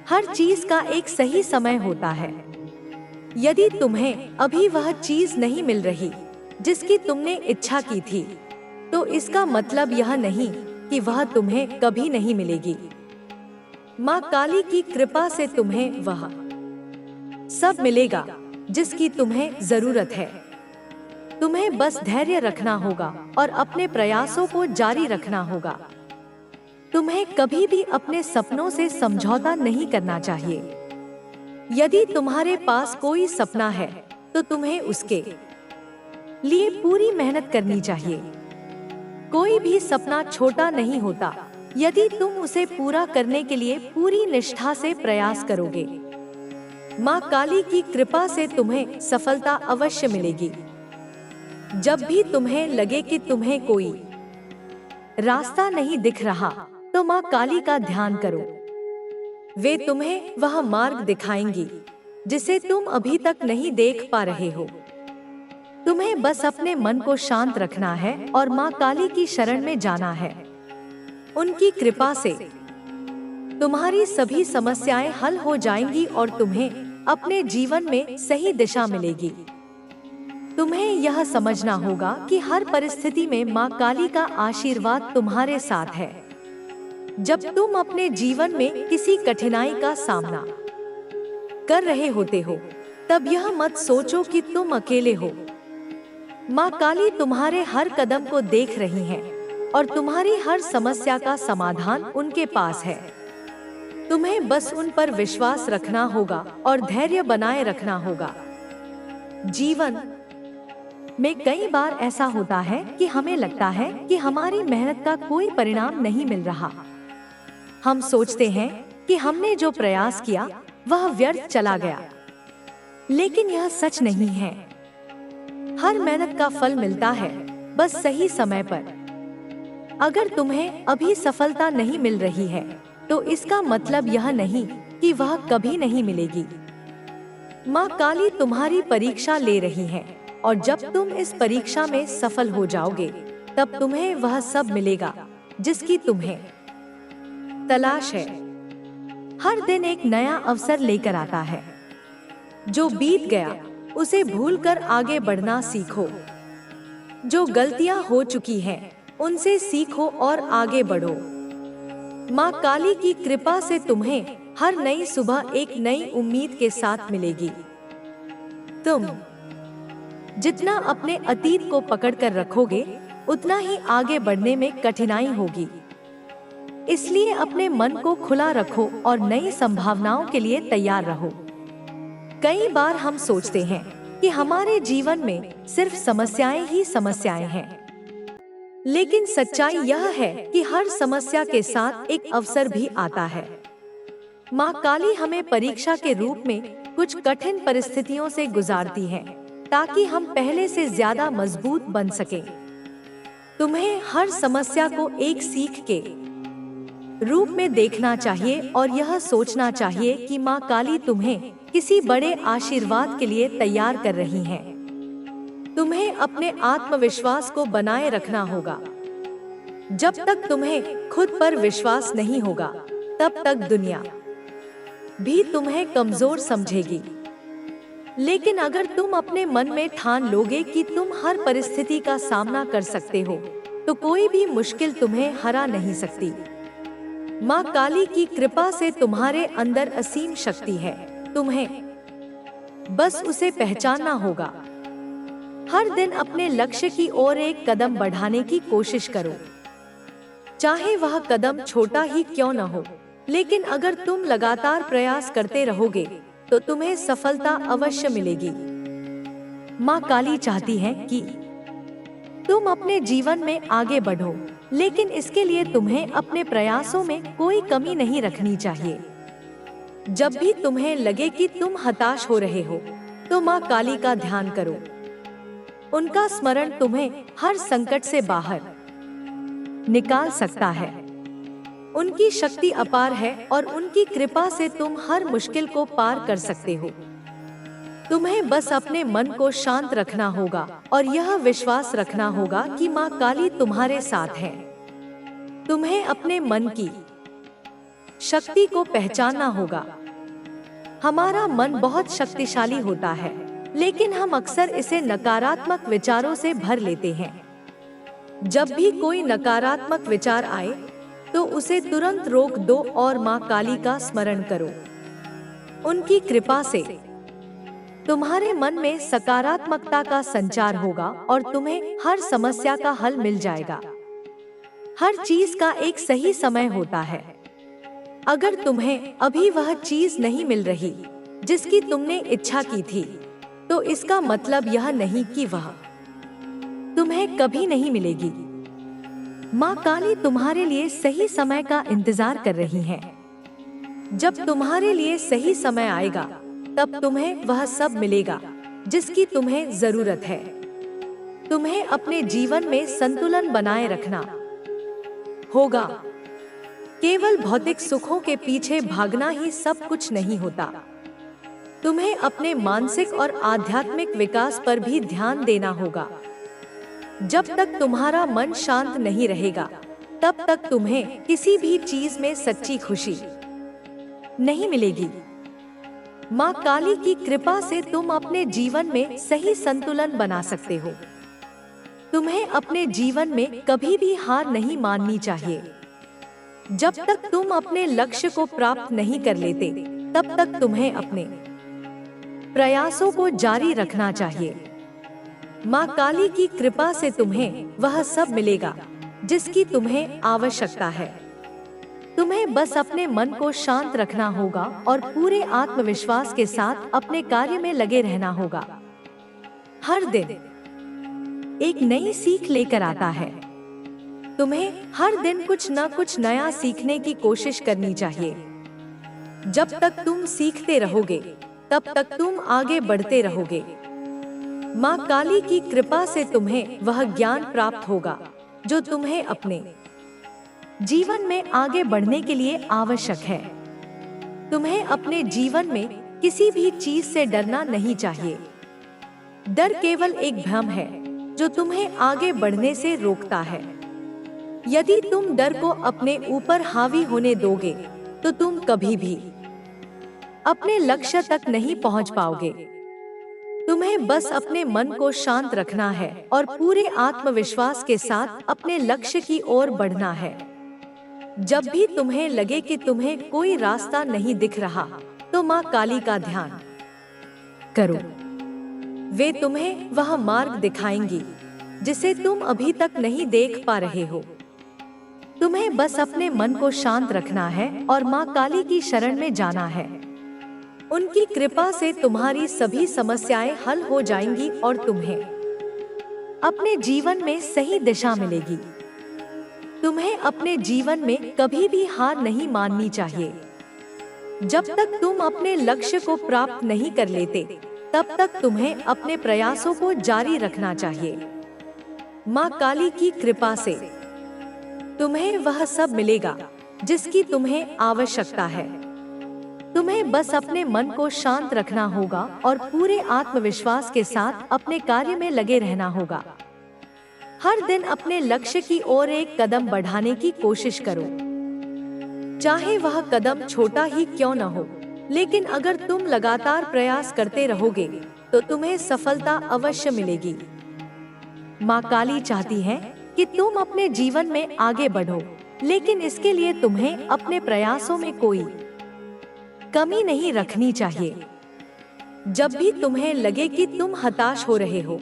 हर चीज का एक सही समय होता है। यदि तुम्हें अभी वह चीज नहीं मिल रही जिसकी तुमने इच्छा की थी, तो इसका मतलब यह नहीं कि वह तुम्हें कभी नहीं मिलेगी। माँ काली की कृपा से तुम्हें वह सब मिलेगा जिसकी तुम्हें जरूरत है। तुम्हें बस धैर्य रखना होगा और अपने प्रयासों को जारी रखना होगा। तुम्हें कभी भी अपने सपनों से समझौता नहीं करना चाहिए। यदि तुम्हारे पास कोई सपना है, तो तुम्हें उसके लिए पूरी मेहनत करनी चाहिए। कोई भी सपना छोटा नहीं होता यदि तुम उसे पूरा करने के लिए पूरी निष्ठा से प्रयास करोगे। माँ काली की कृपा से तुम्हें सफलता अवश्य मिलेगी। जब भी तुम्हें लगे कि तुम्हें कोई रास्ता नहीं दिख रहा, तो माँ काली का ध्यान करो। वे तुम्हें वह मार्ग दिखाएंगी जिसे तुम अभी तक नहीं देख पा रहे हो। तुम्हें बस अपने मन को शांत रखना है और माँ काली की शरण में जाना है। उनकी कृपा से तुम्हारी सभी समस्याएं हल हो जाएंगी और तुम्हें अपने जीवन में सही दिशा मिलेगी। तुम्हें यह समझना होगा कि हर परिस्थिति में माँ काली का आशीर्वाद तुम्हारे साथ है। जब तुम अपने जीवन में किसी कठिनाई का सामना कर रहे होते हो, तब यह मत सोचो कि तुम अकेले हो। माँ काली तुम्हारे हर कदम को देख रही हैं और तुम्हारी हर समस्या का समाधान उनके पास है। तुम्हें बस उन पर विश्वास रखना होगा और धैर्य बनाए रखना होगा। जीवन में कई बार ऐसा होता है कि हमें लगता है कि हमारी मेहनत का कोई परिणाम नहीं मिल रहा। हम सोचते हैं कि हमने जो प्रयास किया वह व्यर्थ चला गया, लेकिन यह सच नहीं है। हर मेहनत का फल मिलता है, बस सही समय पर। अगर तुम्हें अभी सफलता नहीं मिल रही है, तो इसका मतलब यह नहीं कि वह कभी नहीं मिलेगी। माँ काली तुम्हारी परीक्षा ले रही है और जब तुम इस परीक्षा में सफल हो जाओगे, तब तुम्हें वह सब मिलेगा जिसकी तुम्हें तलाश है। हर दिन एक नया अवसर लेकर आता है। जो बीत गया उसे भूलकर आगे बढ़ना सीखो। जो गलतियां हो चुकी हैं, उनसे सीखो और आगे बढ़ो। माँ काली की कृपा से तुम्हें हर नई सुबह एक नई उम्मीद के साथ मिलेगी। तुम जितना अपने अतीत को पकड़कर रखोगे, उतना ही आगे बढ़ने में कठिनाई होगी। इसलिए अपने मन को खुला रखो और नई संभावनाओं के लिए तैयार रहो। कई बार हम सोचते हैं कि हमारे जीवन में सिर्फ समस्याएं ही समस्याएं हैं, लेकिन सच्चाई यह है कि हर समस्या के साथ एक अवसर भी आता है। माँ काली हमें परीक्षा के रूप में कुछ कठिन परिस्थितियों से गुजारती है, ताकि हम पहले से ज्यादा मजबूत बन सकें। तुम्हें हर समस्या को एक सीख के रूप में देखना चाहिए और यह सोचना चाहिए कि माँ काली तुम्हें किसी बड़े आशीर्वाद के लिए तैयार कर रही हैं। तुम्हें अपने आत्मविश्वास को बनाए रखना होगा। जब तक तुम्हें खुद पर विश्वास नहीं होगा, तब तक दुनिया भी तुम्हें कमजोर समझेगी। लेकिन अगर तुम अपने मन में ठान लोगे कि तुम हर परिस्थिति का सामना कर सकते हो, तो कोई भी मुश्किल तुम्हें हरा नहीं सकती। माँ काली की कृपा से तुम्हारे अंदर असीम शक्ति है। तुम्हें बस उसे पहचानना होगा। हर दिन अपने लक्ष्य की ओर एक कदम बढ़ाने की कोशिश करो, चाहे वह कदम छोटा ही क्यों न हो। लेकिन अगर तुम लगातार प्रयास करते रहोगे, तो तुम्हें सफलता अवश्य मिलेगी। माँ काली चाहती है कि तुम अपने जीवन में आगे बढ़ो, लेकिन इसके लिए तुम्हें अपने प्रयासों में कोई कमी नहीं रखनी चाहिए। जब भी तुम्हें लगे कि तुम हताश हो रहे हो, तो माँ काली का ध्यान करो। उनका स्मरण तुम्हें हर संकट से बाहर निकाल सकता है। उनकी शक्ति अपार है और उनकी कृपा से तुम हर मुश्किल को पार कर सकते हो। तुम्हें बस अपने मन को शांत रखना होगा और यह विश्वास रखना होगा कि माँ काली तुम्हारे साथ है। तुम्हें अपने मन की शक्ति को पहचानना होगा। हमारा मन बहुत शक्तिशाली होता है, लेकिन हम अक्सर इसे नकारात्मक विचारों से भर लेते हैं। जब भी कोई नकारात्मक विचार आए, तो उसे तुरंत रोक दो और माँ काली का स्मरण करो। उनकी कृपा से तुम्हारे मन में सकारात्मकता का संचार होगा और तुम्हें हर समस्या का हल मिल जाएगा। हर चीज का एक सही समय होता है। अगर तुम्हें अभी वह चीज नहीं मिल रही जिसकी तुमने इच्छा की थी, तो इसका मतलब यह नहीं कि वह तुम्हें कभी नहीं मिलेगी। माँ काली तुम्हारे लिए सही समय का इंतजार कर रही हैं। जब तुम्हारे लिए सही समय आएगा, तब तुम्हें वह सब मिलेगा जिसकी तुम्हें जरूरत है। तुम्हें अपने जीवन में संतुलन बनाए रखना होगा। केवल भौतिक सुखों के पीछे भागना ही सब कुछ नहीं होता। तुम्हें अपने मानसिक और आध्यात्मिक विकास पर भी ध्यान देना होगा। जब तक तुम्हारा मन शांत नहीं रहेगा, तब तक तुम्हें किसी भी चीज में सच्ची खुशी नहीं मिलेगी। माँ काली की कृपा से तुम अपने जीवन में सही संतुलन बना सकते हो। तुम्हें अपने जीवन में कभी भी हार नहीं माननी चाहिए। जब तक तुम अपने लक्ष्य को प्राप्त नहीं कर लेते, तब तक तुम्हें अपने प्रयासों को जारी रखना चाहिए। माँ काली की कृपा से तुम्हें वह सब मिलेगा जिसकी तुम्हें आवश्यकता है। तुम्हें बस अपने मन को शांत रखना होगा और पूरे आत्मविश्वास के साथ अपने कार्य में लगे रहना होगा। हर दिन एक नई सीख लेकर आता है। तुम्हें हर दिन कुछ न कुछ नया सीखने की कोशिश करनी चाहिए। जब तक तुम सीखते रहोगे, तब तक तुम आगे बढ़ते रहोगे। माँ काली की कृपा से तुम्हें वह ज्ञान प्राप्त होगा जो तुम्हें अपने जीवन में आगे बढ़ने के लिए आवश्यक है। तुम्हें अपने जीवन में किसी भी चीज से डरना नहीं चाहिए। डर केवल एक भ्रम है जो तुम्हें आगे बढ़ने से रोकता है। यदि तुम डर को अपने ऊपर हावी होने दोगे, तो तुम कभी भी अपने लक्ष्य तक नहीं पहुंच पाओगे। तुम्हें बस अपने मन को शांत रखना है और पूरे आत्मविश्वास के साथ अपने लक्ष्य की ओर बढ़ना है। जब भी तुम्हें लगे कि तुम्हें कोई रास्ता नहीं दिख रहा, तो माँ काली का ध्यान करो। वे तुम्हें वह मार्ग दिखाएंगी जिसे तुम अभी तक नहीं देख पा रहे हो। तुम्हें बस अपने मन को शांत रखना है और माँ काली की शरण में जाना है। उनकी कृपा से तुम्हारी सभी समस्याएं हल हो जाएंगी और तुम्हें अपने जीवन में सही दिशा मिलेगी। तुम्हें अपने जीवन में कभी भी हार नहीं माननी चाहिए। जब तक तुम अपने लक्ष्य को प्राप्त नहीं कर लेते, तब तक तुम्हें अपने प्रयासों को जारी रखना चाहिए। माँ काली की कृपा से तुम्हें वह सब मिलेगा जिसकी तुम्हें आवश्यकता है। तुम्हें बस अपने मन को शांत रखना होगा और पूरे आत्मविश्वास के साथ अपने कार्य में लगे रहना होगा। हर दिन अपने लक्ष्य की ओर एक कदम बढ़ाने की कोशिश करो, चाहे वह कदम छोटा ही क्यों न हो। लेकिन अगर तुम लगातार प्रयास करते रहोगे तो तुम्हें सफलता अवश्य मिलेगी। माँ काली चाहती है कि तुम अपने जीवन में आगे बढ़ो, लेकिन इसके लिए तुम्हें अपने प्रयासों में कोई कमी नहीं रखनी चाहिए। जब भी तुम्हें लगे कि तुम हताश हो रहे हो,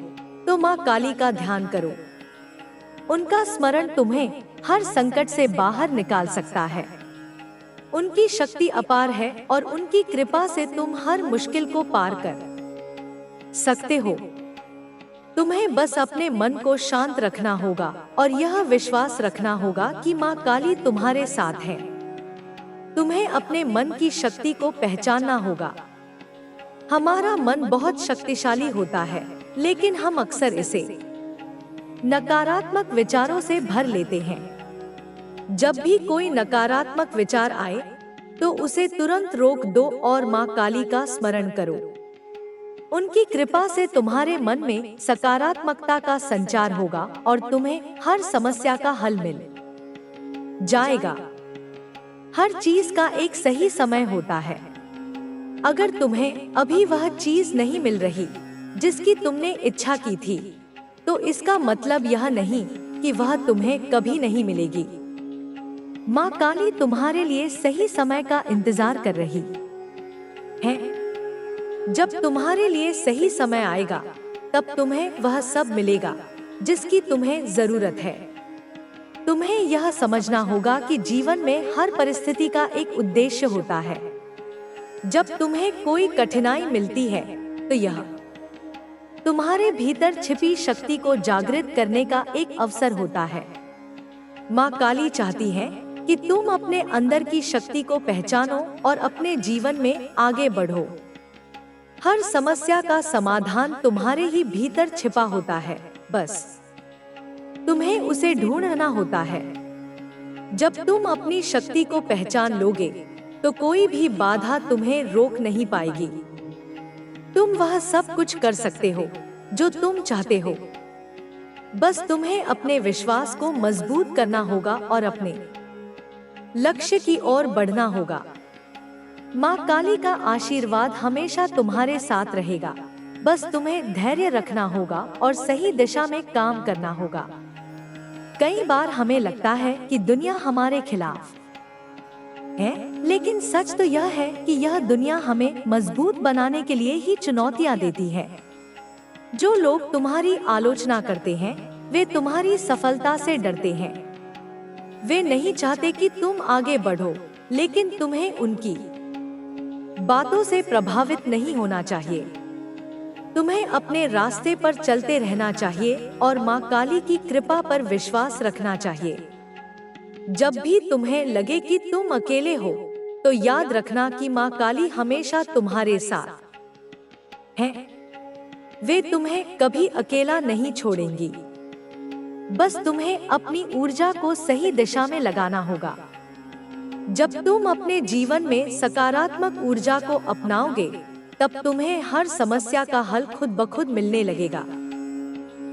तो माँ काली का ध्यान करो। उनका स्मरण तुम्हें हर संकट से बाहर निकाल सकता है। उनकी शक्ति अपार है और उनकी कृपा से तुम हर मुश्किल को पार कर सकते हो। तुम्हें बस अपने मन को शांत रखना होगा और यह विश्वास रखना होगा कि माँ काली तुम्हारे साथ है। तुम्हें अपने मन की शक्ति को पहचानना होगा। हमारा मन बहुत शक्तिशाली होता है, लेकिन हम अक्सर इसे नकारात्मक विचारों से भर लेते हैं। जब भी कोई नकारात्मक विचार आए, तो उसे तुरंत रोक दो और माँ काली का स्मरण करो। उनकी कृपा से तुम्हारे मन में सकारात्मकता का संचार होगा और तुम्हें हर समस्या का हल मिल जाएगा। हर चीज का एक सही समय होता है। अगर तुम्हें अभी वह चीज नहीं मिल रही जिसकी तुमने इच्छा की थी, तो इसका मतलब यह नहीं कि वह तुम्हें कभी नहीं मिलेगी। माँ काली तुम्हारे लिए सही समय का इंतजार कर रही है। जब तुम्हारे लिए सही समय आएगा, तब तुम्हें वह सब मिलेगा जिसकी तुम्हें जरूरत है। तुम्हें यह समझना होगा कि जीवन में हर परिस्थिति का एक उद्देश्य होता है। जब तुम्हें कोई कठिनाई मिलती है, तो यह तुम्हारे भीतर छिपी शक्ति को जागृत करने का एक अवसर होता है। माँ काली चाहती है कि तुम अपने अंदर की शक्ति को पहचानो और अपने जीवन में आगे बढ़ो। हर समस्या का समाधान तुम्हारे ही भीतर छिपा होता है, बस तुम्हें उसे ढूंढना होता है। जब तुम अपनी शक्ति को पहचान लोगे, तो कोई भी बाधा तुम्हें रोक नहीं पाएगी। तुम वह सब कुछ कर सकते हो जो तुम चाहते हो। बस तुम्हें अपने विश्वास को मजबूत करना होगा और अपने लक्ष्य की ओर बढ़ना होगा। माँ काली का आशीर्वाद हमेशा तुम्हारे साथ रहेगा। बस तुम्हें धैर्य रखना होगा और सही दिशा में काम करना होगा। कई बार हमें लगता है कि दुनिया हमारे खिलाफ है, लेकिन सच तो यह है कि यह दुनिया हमें मजबूत बनाने के लिए ही चुनौतियाँ देती है। जो लोग तुम्हारी आलोचना करते हैं, वे तुम्हारी सफलता से डरते हैं। वे नहीं चाहते कि तुम आगे बढ़ो, लेकिन तुम्हें उनकी बातों से प्रभावित नहीं होना चाहिए। तुम्हें अपने रास्ते पर चलते रहना चाहिए और माँ काली की कृपा पर विश्वास रखना चाहिए। जब भी तुम्हें लगे कि तुम अकेले हो, तो याद रखना कि माँ काली हमेशा तुम्हारे साथ है। वे तुम्हें कभी अकेला नहीं छोड़ेंगी। बस तुम्हें अपनी ऊर्जा को सही दिशा में लगाना होगा। जब तुम अपने जीवन में सकारात्मक ऊर्जा को अपनाओगे, तब तुम्हें हर समस्या का हल खुद ब खुद मिलने लगेगा।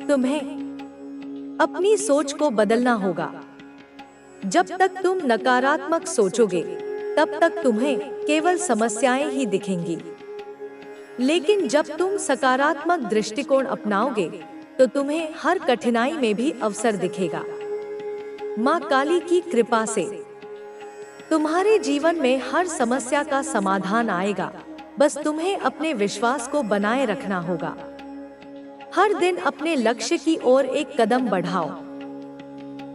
तुम्हें अपनी सोच को बदलना होगा। जब तक तुम नकारात्मक सोचोगे, तब तक तुम्हें केवल समस्याएं ही दिखेंगी। लेकिन जब तुम सकारात्मक दृष्टिकोण अपनाओगे तो तुम्हें हर कठिनाई में भी अवसर दिखेगा। माँ काली की कृपा से तुम्हारे जीवन में हर समस्या का समाधान आएगा। बस तुम्हें अपने विश्वास को बनाए रखना होगा। हर दिन अपने लक्ष्य की ओर एक कदम बढ़ाओ।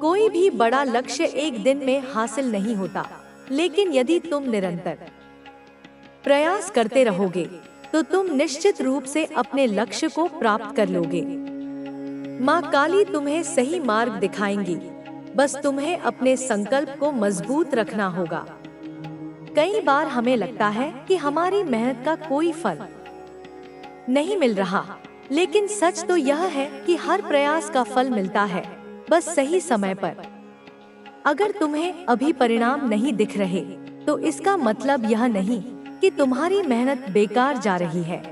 कोई भी बड़ा लक्ष्य एक दिन में हासिल नहीं होता, लेकिन यदि तुम निरंतर प्रयास करते रहोगे तो तुम निश्चित रूप से अपने लक्ष्य को प्राप्त कर लोगे। माँ काली तुम्हें सही मार्ग दिखाएंगी, बस तुम्हें अपने संकल्प को मजबूत रखना होगा। कई बार हमें लगता है कि हमारी मेहनत का कोई फल नहीं मिल रहा, लेकिन सच तो यह है कि हर प्रयास का फल मिलता है, बस सही समय पर। अगर तुम्हें अभी परिणाम नहीं दिख रहे तो इसका मतलब यह नहीं कि तुम्हारी मेहनत बेकार जा रही है।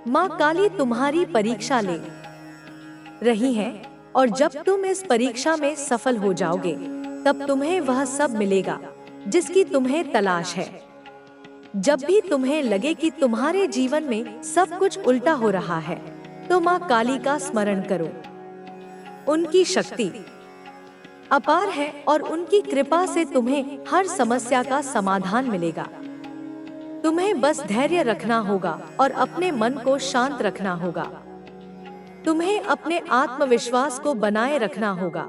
माँ काली तुम्हारी परीक्षा ले रही है, और जब तुम इस परीक्षा में सफल हो जाओगे तब तुम्हें वह सब मिलेगा जिसकी तुम्हें तलाश है। जब भी तुम्हें लगे कि तुम्हारे जीवन में सब कुछ उल्टा हो रहा है तो माँ काली का स्मरण करो। उनकी शक्ति अपार है और उनकी कृपा से तुम्हें हर समस्या का समाधान मिलेगा। तुम्हें बस धैर्य रखना होगा और अपने मन को शांत रखना होगा। तुम्हें अपने आत्मविश्वास को बनाए रखना होगा।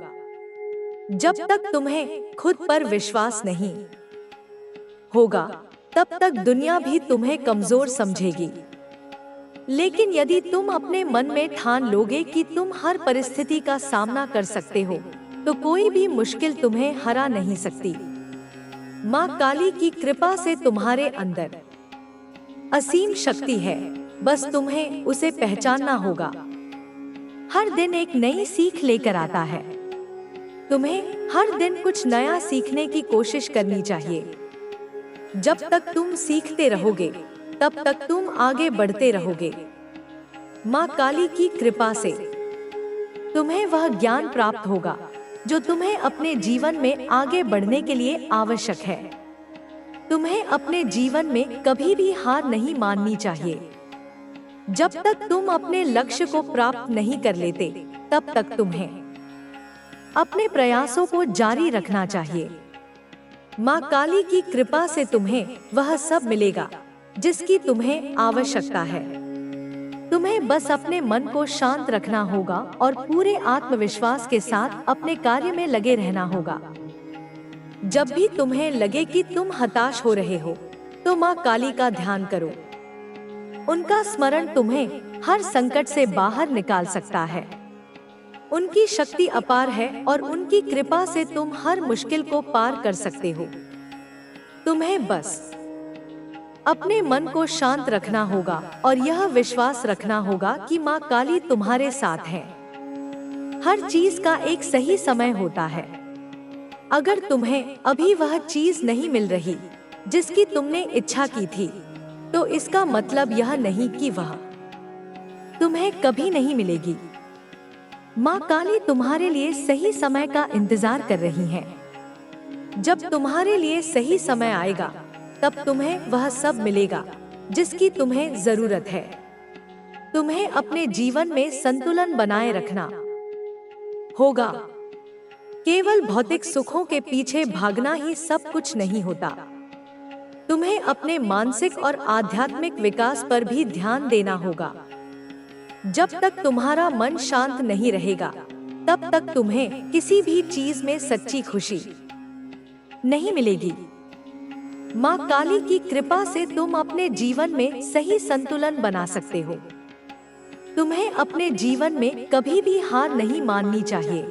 जब तक तुम्हें खुद पर विश्वास नहीं होगा तब तक दुनिया भी तुम्हें कमजोर समझेगी। लेकिन यदि तुम अपने मन में ठान लोगे कि तुम हर परिस्थिति का सामना कर सकते हो तो कोई भी मुश्किल तुम्हें हरा नहीं सकती। माँ काली की कृपा से तुम्हारे अंदर असीम शक्ति है, बस तुम्हें उसे पहचानना होगा। हर दिन एक नई सीख लेकर आता है। तुम्हें हर दिन कुछ नया सीखने की कोशिश करनी चाहिए। जब तक तुम सीखते रहोगे तब तक तुम आगे बढ़ते रहोगे। माँ काली की कृपा से तुम्हें वह ज्ञान प्राप्त होगा जो तुम्हें अपने जीवन में आगे बढ़ने के लिए आवश्यक है। तुम्हें अपने जीवन में कभी भी हार नहीं माननी चाहिए। जब तक तुम अपने लक्ष्य को प्राप्त नहीं कर लेते तब तक तुम्हें अपने प्रयासों को जारी रखना चाहिए। माँ काली की कृपा से तुम्हें वह सब मिलेगा जिसकी तुम्हें आवश्यकता है। तुम्हें बस अपने मन को शांत रखना होगा और पूरे आत्मविश्वास के साथ अपने कार्य में लगे रहना होगा। जब भी तुम्हें लगे कि तुम हताश हो रहे हो तो माँ काली का ध्यान करो। उनका स्मरण तुम्हें हर संकट से बाहर निकाल सकता है। उनकी शक्ति अपार है और उनकी कृपा से तुम हर मुश्किल को पार कर सकते हो। तुम्हें बस अपने मन को शांत रखना होगा और यह विश्वास रखना होगा कि माँ काली तुम्हारे साथ है। हर चीज का एक सही समय होता है। अगर तुम्हें अभी वह चीज नहीं मिल रही जिसकी तुमने इच्छा की थी तो इसका मतलब यह नहीं कि वह तुम्हें कभी नहीं मिलेगी। माँ काली तुम्हारे लिए सही समय का इंतजार कर रही है। जब तुम्हारे लिए सही समय आएगा तब तुम्हें वह सब मिलेगा जिसकी तुम्हें जरूरत है। तुम्हें अपने जीवन में संतुलन बनाए रखना होगा। केवल भौतिक सुखों के पीछे भागना ही सब कुछ नहीं होता। तुम्हें अपने मानसिक और आध्यात्मिक विकास पर भी ध्यान देना होगा। जब तक तुम्हारा मन शांत नहीं रहेगा तब तक तुम्हें किसी भी चीज में सच्ची खुशी नहीं मिलेगी। माँ काली की कृपा से तुम अपने जीवन में सही संतुलन बना सकते हो। तुम्हें अपने जीवन में कभी भी हार नहीं माननी चाहिए।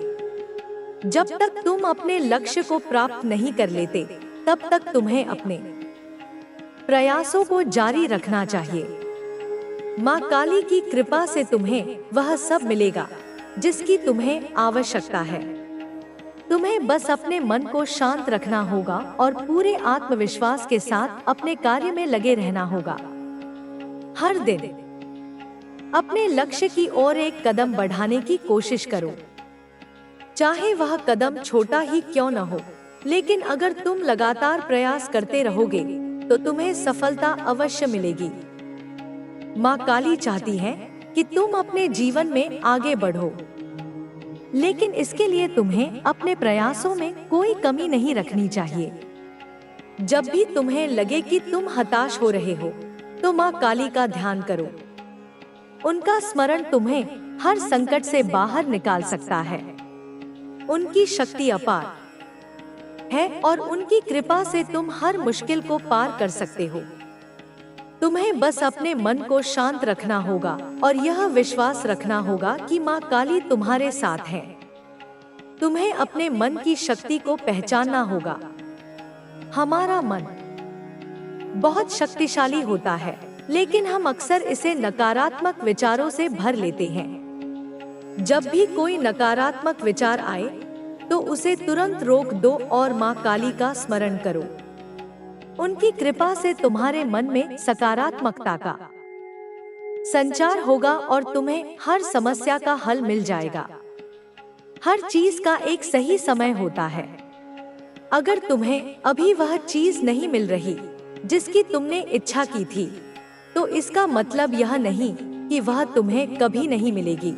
जब तक तुम अपने लक्ष्य को प्राप्त नहीं कर लेते तब तक तुम्हें अपने प्रयासों को जारी रखना चाहिए। माँ काली की कृपा से तुम्हें वह सब मिलेगा जिसकी तुम्हें आवश्यकता है। तुम्हें बस अपने मन को शांत रखना होगा और पूरे आत्मविश्वास के साथ अपने कार्य में लगे रहना होगा। हर दिन अपने लक्ष्य की ओर एक कदम बढ़ाने की कोशिश करो, चाहे वह कदम छोटा ही क्यों न हो। लेकिन अगर तुम लगातार प्रयास करते रहोगे तो तुम्हें सफलता अवश्य मिलेगी। माँ काली चाहती है कि तुम अपने जीवन में आगे बढ़ो, लेकिन इसके लिए तुम्हें अपने प्रयासों में कोई कमी नहीं रखनी चाहिए। जब भी तुम्हें लगे कि तुम हताश हो रहे हो, तो माँ काली का ध्यान करो। उनका स्मरण तुम्हें हर संकट से बाहर निकाल सकता है। उनकी शक्ति अपार है और उनकी कृपा से तुम हर मुश्किल को पार कर सकते हो। तुम्हें बस अपने मन को शांत रखना होगा और यह विश्वास रखना होगा कि माँ काली तुम्हारे साथ है। तुम्हें अपने मन की शक्ति को पहचानना होगा। हमारा मन बहुत शक्तिशाली होता है, लेकिन हम अक्सर इसे नकारात्मक विचारों से भर लेते हैं। जब भी कोई नकारात्मक विचार आए, तो उसे तुरंत रोक दो और माँ काली का स्मरण करो। उनकी कृपा से तुम्हारे मन में सकारात्मकता का संचार होगा और तुम्हें हर समस्या का हल मिल जाएगा। हर चीज का एक सही समय होता है। अगर तुम्हें अभी वह चीज नहीं मिल रही जिसकी तुमने इच्छा की थी, तो इसका मतलब यह नहीं कि वह तुम्हें कभी नहीं मिलेगी।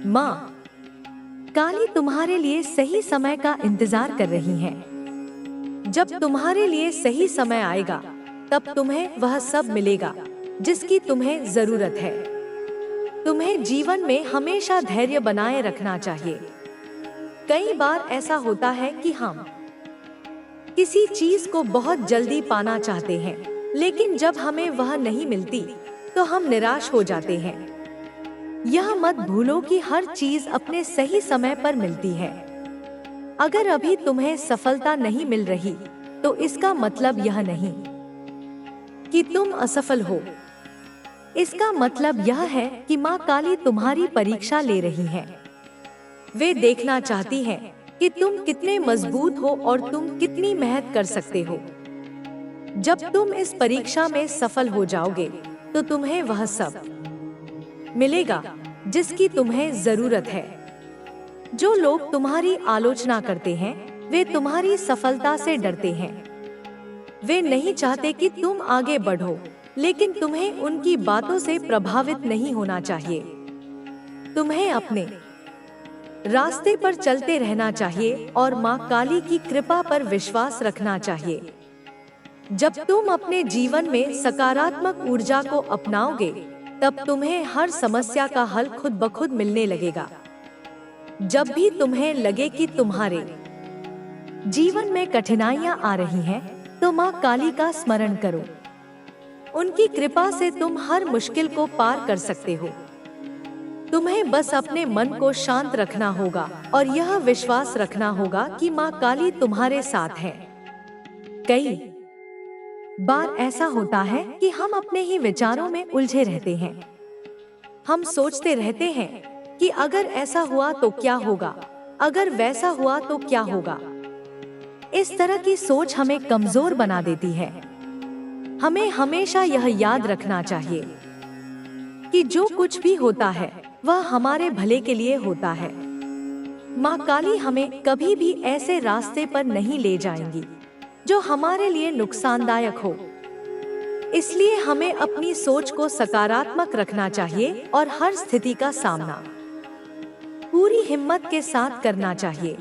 माँ काली तुम्हारे लिए सही समय का इंतजार कर रही है। जब तुम्हारे लिए सही समय आएगा, तब तुम्हें वह सब मिलेगा जिसकी तुम्हें जरूरत है। तुम्हें जीवन में हमेशा धैर्य बनाए रखना चाहिए। कई बार ऐसा होता है कि हम किसी चीज को बहुत जल्दी पाना चाहते हैं, लेकिन जब हमें वह नहीं मिलती, तो हम निराश हो जाते हैं। यह मत भूलो कि हर चीज अपने सही समय पर मिलती है। अगर अभी तुम्हें सफलता नहीं मिल रही, तो इसका मतलब यह नहीं कि तुम असफल हो। इसका मतलब यह है कि माँ काली तुम्हारी परीक्षा ले रही है। वे देखना चाहती हैं कि तुम कितने मजबूत हो और तुम कितनी मेहनत कर सकते हो। जब तुम इस परीक्षा में सफल हो जाओगे, तो तुम्हें वह सब मिलेगा जिसकी तुम्हें जरूरत है। जो लोग तुम्हारी आलोचना करते हैं, वे तुम्हारी सफलता से डरते हैं। वे नहीं चाहते कि तुम आगे बढ़ो, लेकिन तुम्हें उनकी बातों से प्रभावित नहीं होना चाहिए। तुम्हें अपने रास्ते पर चलते रहना चाहिए और माँ काली की कृपा पर विश्वास रखना चाहिए। जब तुम अपने जीवन में सकारात्मक ऊर्जा को अपनाओगे, तब तुम्हें हर समस्या का हल खुद ब खुद मिलने लगेगा। जब भी तुम्हें लगे कि तुम्हारे जीवन में कठिनाइयां आ रही हैं, तो माँ काली का स्मरण करो। उनकी कृपा से तुम हर मुश्किल को पार कर सकते हो। तुम्हें बस अपने मन को शांत रखना होगा और यह विश्वास रखना होगा कि माँ काली तुम्हारे साथ है। कई बार ऐसा होता है कि हम अपने ही विचारों में उलझे रहते हैं। हम सोचते रहते हैं कि अगर ऐसा हुआ तो क्या होगा, अगर वैसा हुआ तो क्या होगा। इस तरह की सोच हमें कमजोर बना देती है। हमें हमेशा यह याद रखना चाहिए कि जो कुछ भी होता है, वह हमारे भले के लिए होता है। माँ काली हमें कभी भी ऐसे रास्ते पर नहीं ले जाएंगी जो हमारे लिए नुकसानदायक हो। इसलिए हमें अपनी सोच को सकारात्मक रखना चाहिए और हर स्थिति का सामना पूरी हिम्मत के साथ करना चाहिए।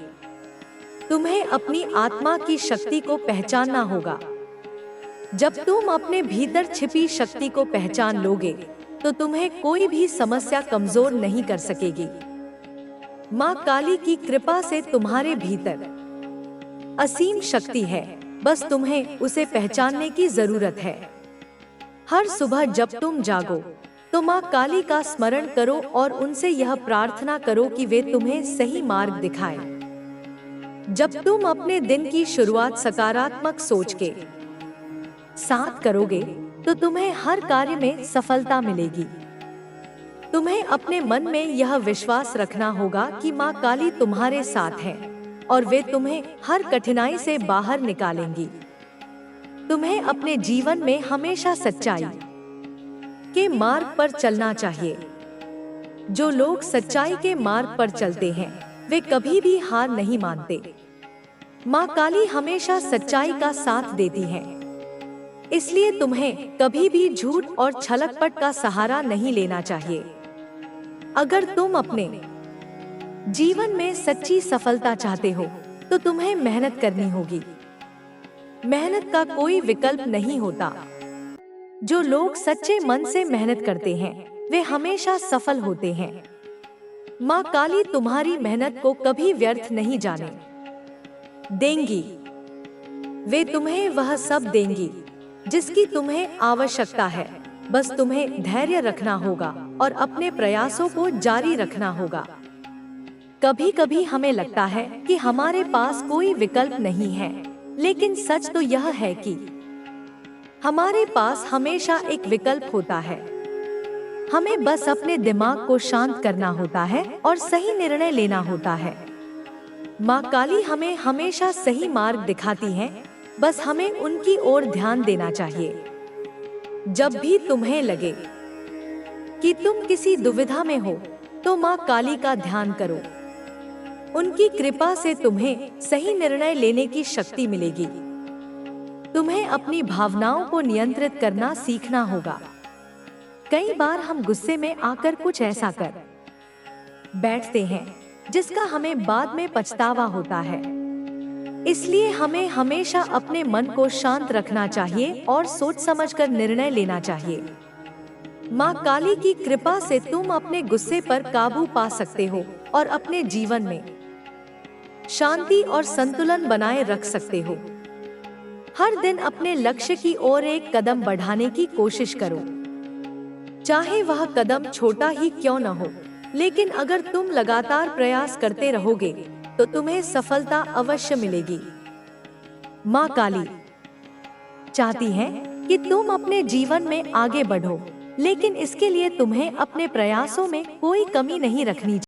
तुम्हें अपनी आत्मा की शक्ति को पहचानना होगा। जब तुम अपने भीतर छिपी शक्ति को पहचान लोगे, तो तुम्हें कोई भी समस्या कमजोर नहीं कर सकेगी। माँ काली की कृपा से तुम्हारे भीतर असीम शक्ति है, बस तुम्हें उसे पहचानने की जरूरत है। हर सुबह जब तुम जागो, तो माँ काली का स्मरण करो और उनसे यह प्रार्थना करो कि वे तुम्हें सही मार्ग दिखाएं। जब तुम अपने दिन की शुरुआत सकारात्मक सोच के साथ करोगे, तो तुम्हें हर कार्य में सफलता मिलेगी। तुम्हें अपने मन में यह विश्वास रखना होगा कि माँ काली तुम्हारे साथ है और वे तुम्हें हर कठिनाई से बाहर निकालेंगी। तुम्हें अपने जीवन में हमेशा सच्चाई के मार्ग पर चलना चाहिए। जो लोग सच्चाई के मार्ग पर चलते हैं, वे कभी भी हार नहीं मानते। माँ काली हमेशा सच्चाई का साथ देती है। इसलिए तुम्हें कभी भी झूठ और छलकपट का सहारा नहीं लेना चाहिए। अगर तुम अपने जीवन में सच्ची सफलता चाहते हो तो तुम्हें मेहनत करनी होगी। मेहनत का कोई विकल्प नहीं होता। जो लोग सच्चे मन से मेहनत करते हैं वे हमेशा सफल होते हैं। माँ काली तुम्हारी मेहनत को कभी व्यर्थ नहीं जाने देंगी। वे तुम्हें वह सब देंगी जिसकी तुम्हें आवश्यकता है। बस तुम्हें धैर्य रखना होगा और अपने प्रयासों को जारी रखना होगा। कभी कभी हमें लगता है कि हमारे पास कोई विकल्प नहीं है, लेकिन सच तो यह है कि हमारे पास हमेशा एक विकल्प होता है। हमें बस अपने दिमाग को शांत करना होता है और सही निर्णय लेना होता है। माँ काली हमें हमेशा सही मार्ग दिखाती हैं, बस हमें उनकी ओर ध्यान देना चाहिए। जब भी तुम्हें लगे कि तुम किसी दुविधा में हो तो माँ काली का ध्यान करो। उनकी कृपा से तुम्हें सही निर्णय लेने की शक्ति मिलेगी। तुम्हें अपनी भावनाओं को नियंत्रित करना सीखना होगा। कई बार हम गुस्से में आकर कुछ ऐसा कर बैठते हैं जिसका हमें बाद में पछतावा होता है। इसलिए हमें हमेशा अपने मन को शांत रखना चाहिए और सोच समझकर निर्णय लेना चाहिए। माँ काली की कृपा से तुम अपने गुस्से पर काबू पा सकते हो और अपने जीवन में शांति और संतुलन बनाए रख सकते हो। हर दिन अपने लक्ष्य की ओर एक कदम बढ़ाने की कोशिश करो, चाहे वह कदम छोटा ही क्यों न हो। लेकिन अगर तुम लगातार प्रयास करते रहोगे तो तुम्हें सफलता अवश्य मिलेगी। माँ काली चाहती है कि तुम अपने जीवन में आगे बढ़ो, लेकिन इसके लिए तुम्हें अपने प्रयासों में कोई कमी नहीं रखनी चाहिए।